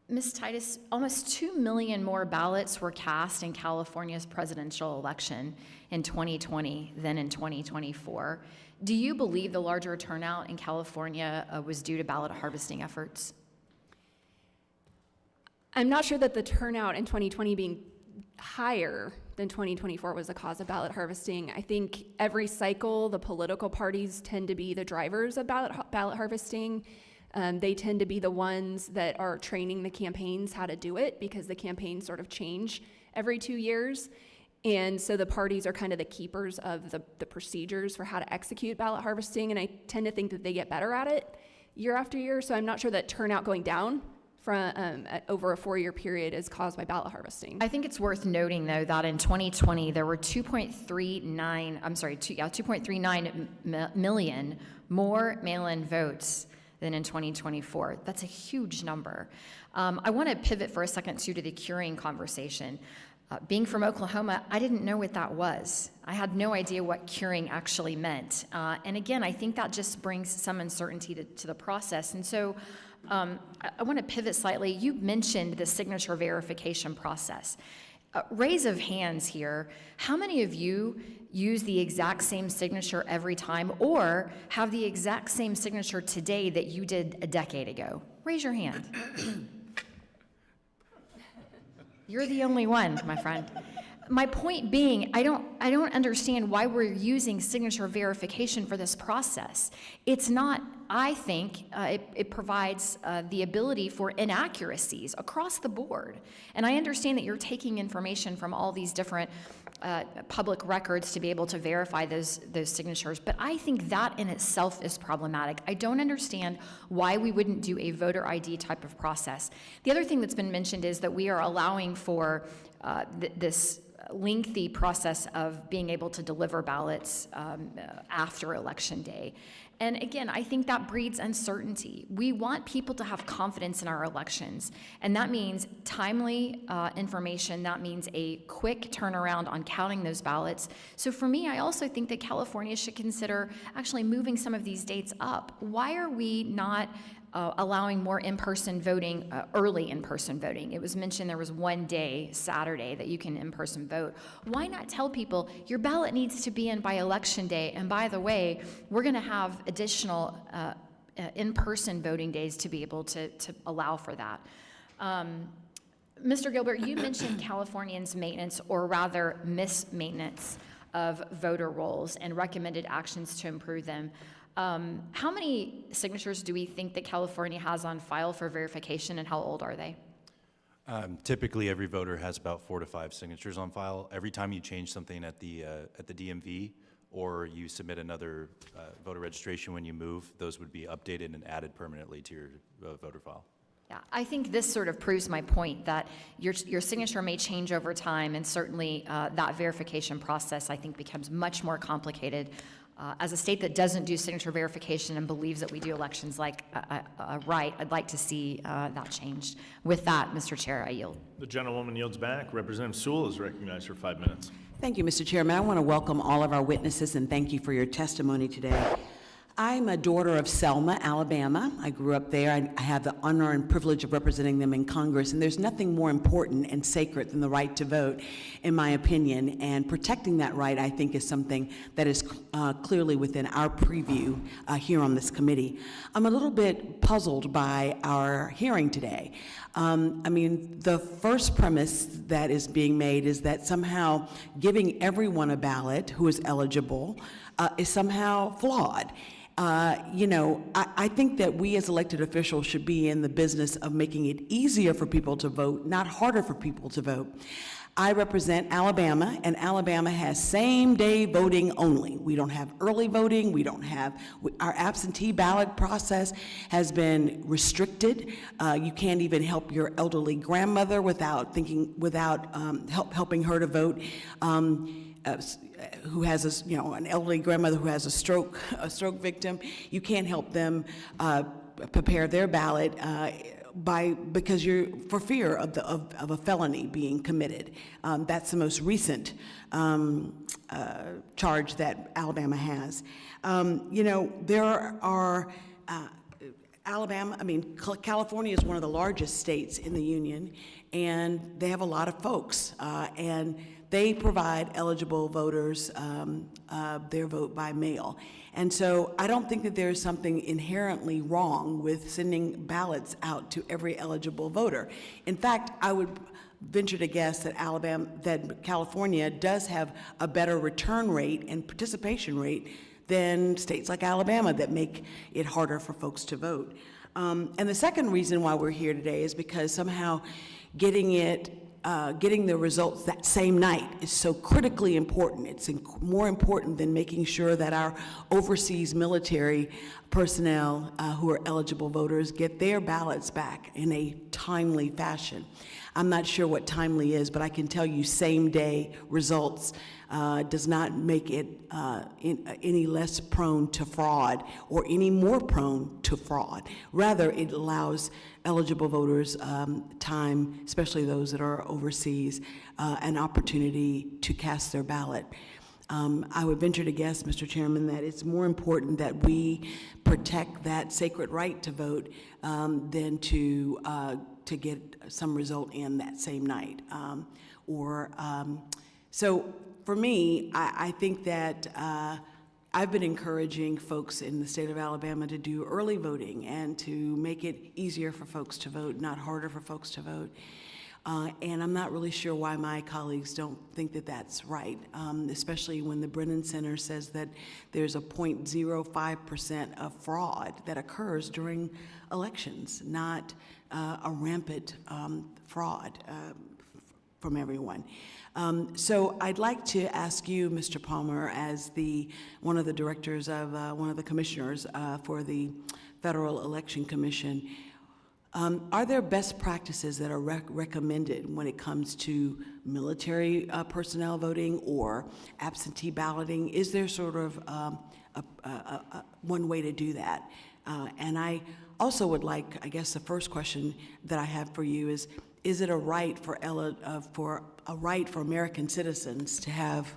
Ms. Titus, almost 2 million more ballots were cast in California's presidential election in 2020 than in 2024. Do you believe the larger turnout in California was due to ballot harvesting efforts? I'm not sure that the turnout in 2020 being higher than 2024 was the cause of ballot harvesting. I think every cycle, the political parties tend to be the drivers of ballot harvesting. They tend to be the ones that are training the campaigns how to do it because the campaigns sort of change every 2 years. And so the parties are kind of the keepers of the procedures for how to execute ballot harvesting, and I tend to think that they get better at it year after year. So I'm not sure that turnout going down from over a 4-year period is caused by ballot harvesting. I think it's worth noting, though, that in 2020, there were 2.39 million more mail-in votes than in 2024. That's a huge number. I want to pivot for a second, too, to the curing conversation. Being from Oklahoma, I didn't know what that was. I had no idea what curing actually meant. And again, I think that just brings some uncertainty to the process. And so I want to pivot slightly. You mentioned the signature verification process. Raise of hands here. How many of you use the exact same signature every time or have the exact same signature today that you did a decade ago? Raise your hand. You're the only one, my friend. My point being, I don't understand why we're using signature verification for this process. It's not, I think, it provides the ability for inaccuracies across the board. And I understand that you're taking information from all these different public records to be able to verify those signatures, but I think that in itself is problematic. I don't understand why we wouldn't do a voter ID type of process. The other thing that's been mentioned is that we are allowing for this lengthy process of being able to deliver ballots after Election Day. And again, I think that breeds uncertainty. We want people to have confidence in our elections, and that means timely information. That means a quick turnaround on counting those ballots. So for me, I also think that California should consider actually moving some of these dates up. Why are we not allowing more in-person voting, early in-person voting? It was mentioned there was one day, Saturday, that you can in-person vote. Why not tell people your ballot needs to be in by Election Day, and by the way, we're going to have additional in-person voting days to be able to allow for that. Mr. Gilbert, you mentioned Californians' maintenance, or rather mismaintenance, of voter rolls and recommended actions to improve them. How many signatures do we think that California has on file for verification, and how old are they? Typically, every voter has about 4 to 5 signatures on file. Every time you change something at the DMV, or you submit another voter registration when you move, those would be updated and added permanently to your voter file. Yeah, I think this sort of proves my point that your signature may change over time, and certainly that verification process, I think, becomes much more complicated. As a state that doesn't do signature verification and believes that we do elections like right, I'd like to see that changed. With that, Mr. Chair, I yield. The gentlewoman yields back. Representative Sewell is recognized for 5 minutes. Thank you, Mr. Chairman. I want to welcome all of our witnesses and thank you for your testimony today. I'm a daughter of Selma, Alabama. I grew up there. I have the honor and privilege of representing them in Congress, and there's nothing more important and sacred than the right to vote, in my opinion, and protecting that right, I think, is something that is clearly within our preview here on this committee. I'm a little bit puzzled by our hearing today. I mean, the first premise that is being made is that somehow giving everyone a ballot who is eligible is somehow flawed. I think that we as elected officials should be in the business of making it easier for people to vote, not harder for people to vote. I represent Alabama, and Alabama has same-day voting only. We don't have early voting. We don't have, our absentee ballot process has been restricted. You can't even help your elderly grandmother without helping her to vote. Who has an elderly grandmother who has a stroke victim. You can't help them prepare their ballot because you're for fear of a felony being committed. That's the most recent charge that Alabama has. There are California is one of the largest states in the union, and they have a lot of folks, and they provide eligible voters their vote by mail. And so I don't think that there's something inherently wrong with sending ballots out to every eligible voter. In fact, I would venture to guess that California does have a better return rate and participation rate than states like Alabama that make it harder for folks to vote. And the second reason why we're here today is because somehow getting it getting the results that same night is so critically important. It's more important than making sure that our overseas military personnel who are eligible voters get their ballots back in a timely fashion. I'm not sure what timely is, but I can tell you same-day results does not make it any less prone to fraud or any more prone to fraud. Rather, it allows eligible voters time, especially those that are overseas, an opportunity to cast their ballot. I would venture to guess, Mr. Chairman, that it's more important that we protect that sacred right to vote than to get some result in that same night. So for me, I think that I've been encouraging folks in the state of Alabama to do early voting and to make it easier for folks to vote, not harder for folks to vote. And I'm not really sure why my colleagues don't think that that's right, especially when the Brennan Center says that there's a 0.05% of fraud that occurs during elections, not a rampant fraud from everyone. So I'd like to ask you, Mr. Palmer, as one of the directors of, one of the commissioners for the Federal Election Commission, are there best practices that are recommended when it comes to military personnel voting or absentee balloting? Is there sort of one way to do that? And I also would like, I guess the first question that I have for you is it a right for American citizens to have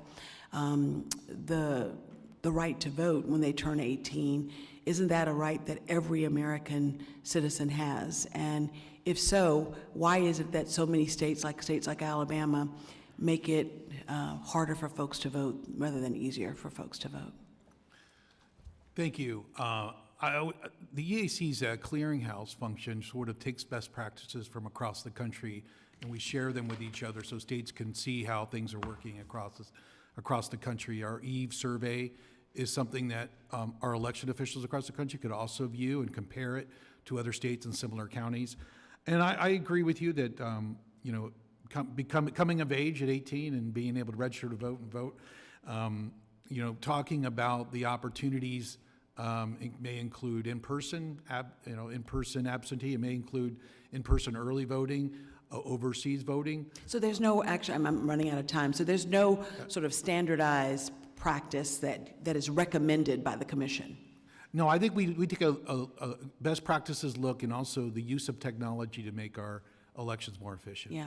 the right to vote when they turn 18? Isn't that a right that every American citizen has? And if so, why is it that so many states like Alabama make it harder for folks to vote rather than easier for folks to vote? Thank you. The EAC's clearinghouse function sort of takes best practices from across the country, and we share them with each other so states can see how things are working across the country. Our EVE survey is something that our election officials across the country could also view and compare it to other states and similar counties. And I agree with you that coming of age at 18 and being able to register to vote and vote, talking about the opportunities. It may include in-person absentee. It may include in-person early voting, overseas voting. So there's no, actually, I'm running out of time. So there's no sort of standardized practice that is recommended by the commission? No, I think we take a best practices look and also the use of technology to make our elections more efficient. Yeah.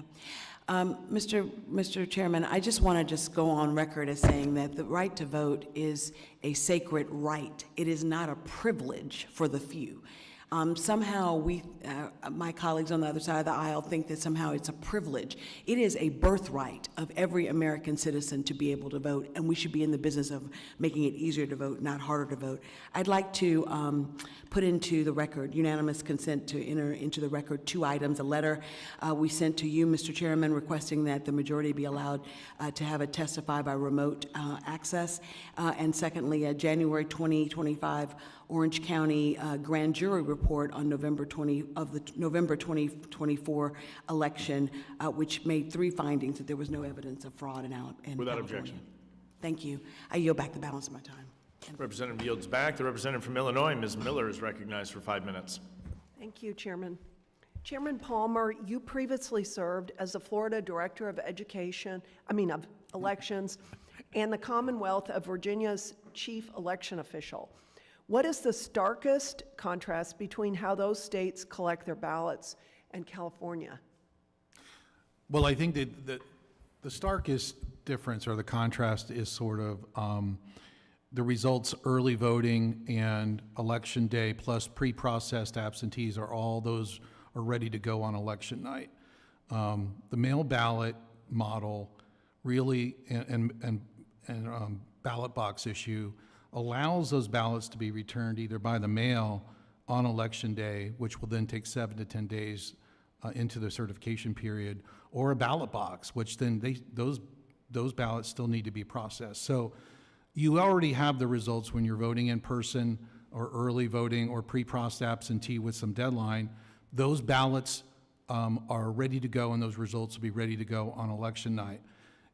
Mr. Chairman, I just want to go on record as saying that the right to vote is a sacred right. It is not a privilege for the few. Somehow my colleagues on the other side of the aisle think that somehow it's a privilege. It is a birthright of every American citizen to be able to vote, and we should be in the business of making it easier to vote, not harder to vote. I'd like to put into the record unanimous consent to enter into the record 2 items. A letter we sent to you, Mr. Chairman, requesting that the majority be allowed to have it testify by remote access. And secondly, a January 2025 Orange County grand jury report on November 2024 election, which made 3 findings that there was no evidence of fraud in California. Without objection. Thank you. I yield back the balance of my time. Representative yields back. The representative from Illinois, Ms. Miller, is recognized for 5 minutes. Thank you, Chairman. Chairman Palmer, you previously served as the Florida Director of Elections and the Commonwealth of Virginia's Chief Election Official. What is the starkest contrast between how those states collect their ballots and California? Well, I think that the starkest difference or the contrast is sort of the results early voting and election day plus pre-processed absentees are ready to go on election night. The mail ballot model really and ballot box issue allows those ballots to be returned either by the mail on election day, which will then take 7 to 10 days into the certification period, or a ballot box, which then those ballots still need to be processed. So you already have the results when you're voting in person or early voting or pre-processed absentee with some deadline. Those ballots are ready to go, and those results will be ready to go on election night.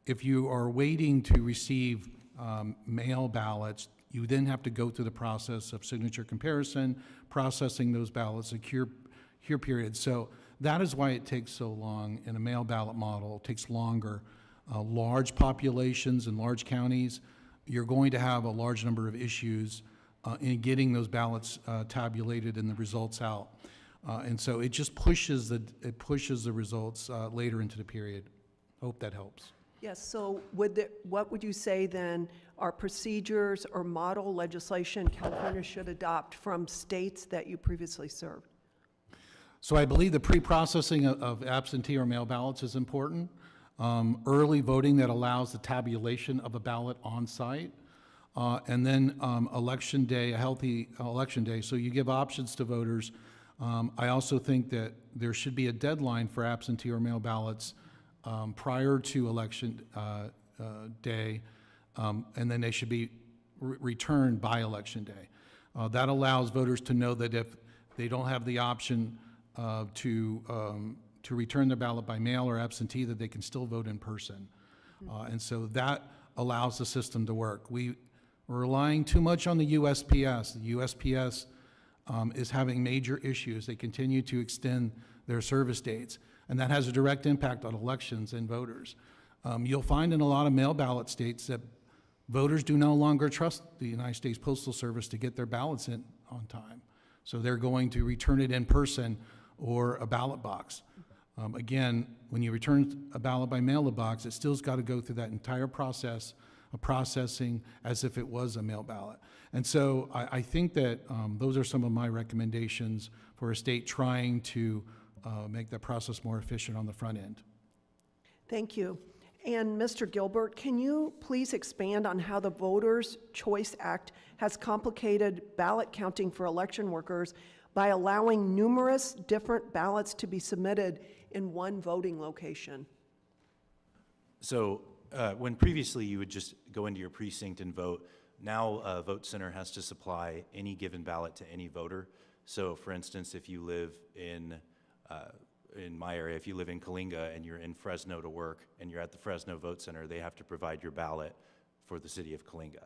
If you are waiting to receive mail ballots, you then have to go through the process of signature comparison, processing those ballots, a cure period. So that is why it takes so long. In a mail ballot model, it takes longer. Large populations in large counties, you're going to have a large number of issues in getting those ballots tabulated and the results out. And so it just pushes the results later into the period. Hope that helps. Yes, so what would you say then are procedures or model legislation California should adopt from states that you previously served? So I believe the pre-processing of absentee or mail ballots is important. Early voting that allows the tabulation of a ballot on site. And then election day, a healthy election day. So you give options to voters. I also think that there should be a deadline for absentee or mail ballots prior to election day, and then they should be returned by election day. That allows voters to know that if they don't have the option to return their ballot by mail or absentee, that they can still vote in person. And so that allows the system to work. We're relying too much on the USPS. The USPS is having major issues. They continue to extend their service dates, and that has a direct impact on elections and voters. You'll find in a lot of mail ballot states that voters do no longer trust the United States Postal Service to get their ballots in on time. So they're going to return it in person or a ballot box. Again, when you return a ballot by mail box, it still's got to go through that entire process of processing as if it was a mail ballot. And so I think that those are some of my recommendations for a state trying to make that process more efficient on the front end. Thank you. And Mr. Gilbert, can you please expand on how the Voters' Choice Act has complicated ballot counting for election workers by allowing numerous different ballots to be submitted in one voting location? So when previously you would just go into your precinct and vote, now a vote center has to supply any given ballot to any voter. So for instance, if you live in my area, if you live in Coalinga and you're in Fresno to work and you're at the Fresno Vote Center, they have to provide your ballot for the city of Coalinga.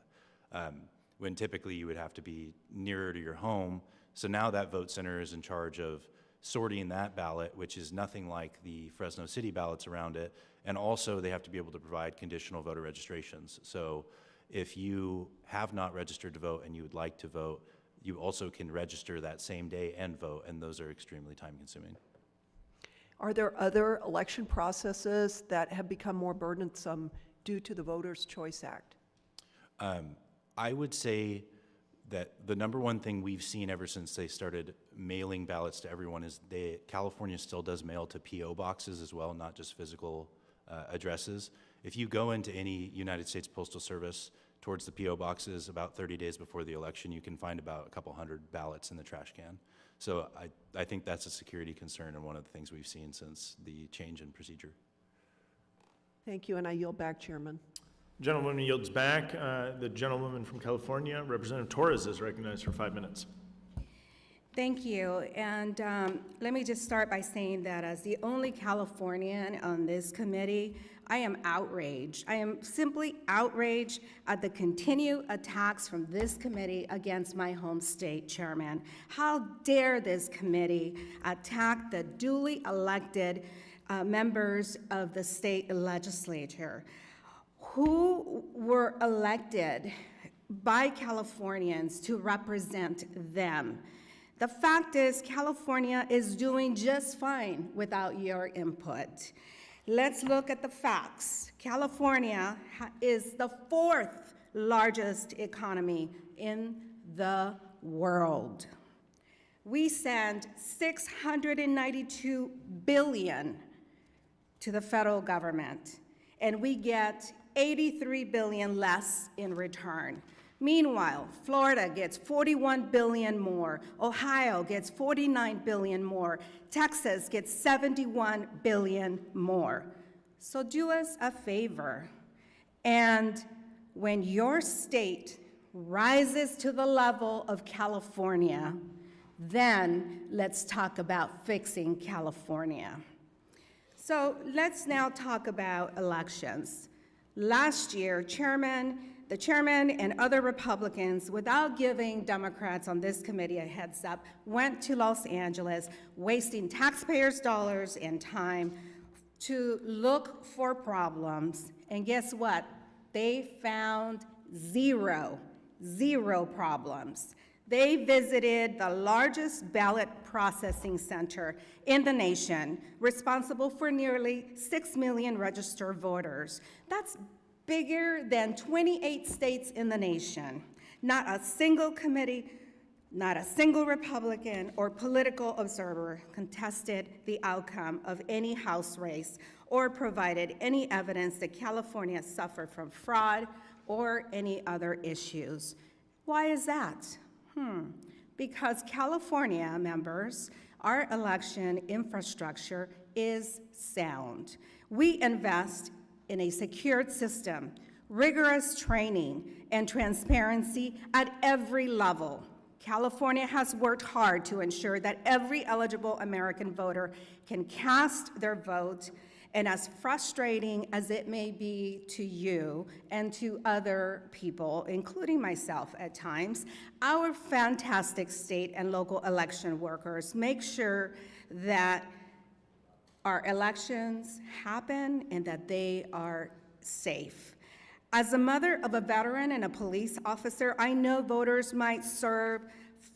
When typically you would have to be nearer to your home. So now that vote center is in charge of sorting that ballot, which is nothing like the Fresno City ballots around it. And also they have to be able to provide conditional voter registrations. So if you have not registered to vote and you would like to vote, you also can register that same day and vote, and those are extremely time consuming. Are there other election processes that have become more burdensome due to the Voters' Choice Act? I would say that the number one thing we've seen ever since they started mailing ballots to everyone is California still does mail to P.O. boxes as well, not just physical addresses. If you go into any United States Postal Service towards the P.O. boxes about 30 days before the election, you can find about a couple hundred ballots in the trash can. So I think that's a security concern and one of the things we've seen since the change in procedure. Thank you, and I yield back, Chairman. Gentlewoman yields back. The gentlewoman from California, Representative Torres, is recognized for 5 minutes. Thank you. And let me just start by saying that as the only Californian on this committee, I am outraged. I am simply outraged at the continued attacks from this committee against my home state chairman. How dare this committee attack the duly elected members of the state legislature who were elected by Californians to represent them. The fact is, California is doing just fine without your input. Let's look at the facts. California is the 4th largest economy in the world. We send $692 billion to the federal government, and we get $83 billion less in return. Meanwhile, Florida gets $41 billion more, Ohio gets $49 billion more, Texas gets $71 billion more. So do us a favor, and when your state rises to the level of California, Then let's talk about fixing California. So let's now talk about elections. Last year, the chairman and other Republicans, without giving Democrats on this committee a heads up, went to Los Angeles, wasting taxpayers' dollars and time to look for problems. And guess what? They found zero problems. They visited the largest ballot processing center in the nation, responsible for nearly 6 million registered voters. That's bigger than 28 states in the nation. Not a single committee, not a single Republican or political observer contested the outcome of any House race or provided any evidence that California suffered from fraud or any other issues. Why is that? Because California, members, our election infrastructure is sound. We invest in a secured system, rigorous training, and transparency at every level. California has worked hard to ensure that every eligible American voter can cast their vote, and as frustrating as it may be to you and to other people, including myself at times, our fantastic state and local election workers make sure that our elections happen and that they are safe. As a mother of a veteran and a police officer, I know voters might serve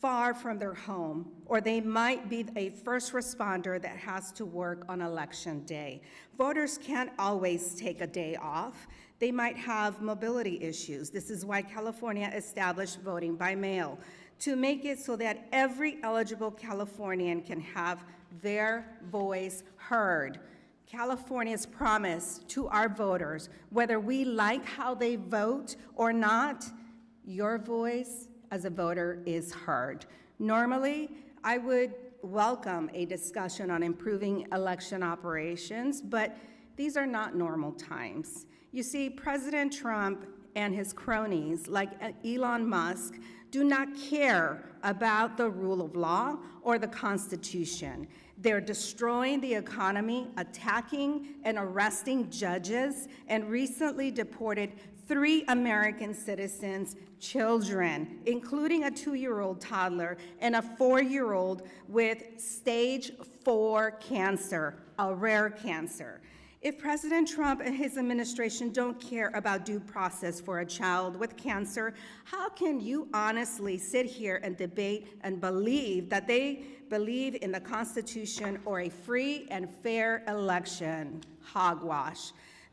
far from their home, or they might be a first responder that has to work on election day. Voters can't always take a day off. They might have mobility issues. This is why California established voting by mail, to make it so that every eligible Californian can have their voice heard. California's promise to our voters, whether we like how they vote or not, your voice as a voter is heard. Normally, I would welcome a discussion on improving election operations, but these are not normal times. You see, President Trump and his cronies, like Elon Musk, do not care about the rule of law or the Constitution. They're destroying the economy, attacking and arresting judges, and recently deported 3 American citizens' children, including a 2-year-old toddler and a 4-year-old with stage 4 cancer, a rare cancer. If President Trump and his administration don't care about due process for a child with cancer, how can you honestly sit here and debate and believe that they believe in the Constitution or a free and fair election? Hogwash.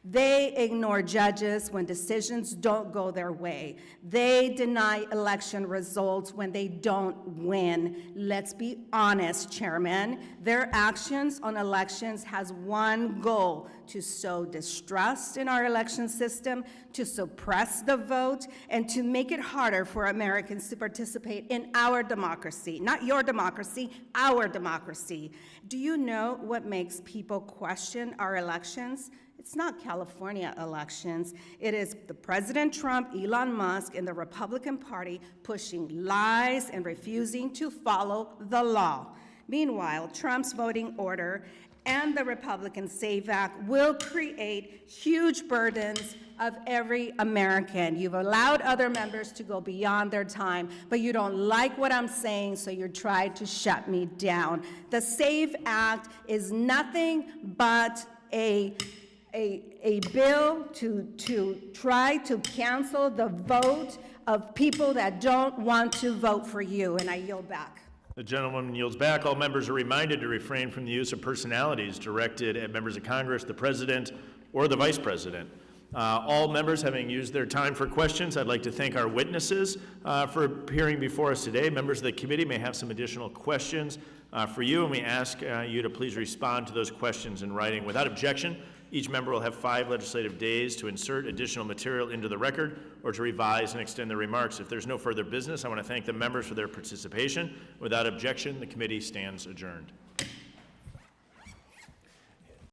They ignore judges when decisions don't go their way. They deny election results when they don't win. Let's be honest, Chairman. Their actions on elections has one goal: to sow distrust in our election system, to suppress the vote, and to make it harder for Americans to participate in our democracy. Not your democracy, our democracy. Do you know what makes people question our elections? It's not California elections. It is the President Trump, Elon Musk, and the Republican Party pushing lies and refusing to follow the law. Meanwhile, Trump's voting order and the Republican SAVE Act will create huge burdens of every American. You've allowed other members to go beyond their time, but you don't like what I'm saying, so you tried to shut me down. The SAVE Act is nothing but a bill to try to cancel the vote of people that don't want to vote for you, and I yield back. The gentleman yields back. All members are reminded to refrain from the use of personalities directed at members of Congress, the President, or the Vice President. All members having used their time for questions, I'd like to thank our witnesses for appearing before us today. Members of the committee may have some additional questions for you, and we ask you to please respond to those questions in writing. Without objection, each member will have 5 legislative days to insert additional material into the record or to revise and extend their remarks. If there's no further business, I want to thank the members for their participation. Without objection, the committee stands adjourned.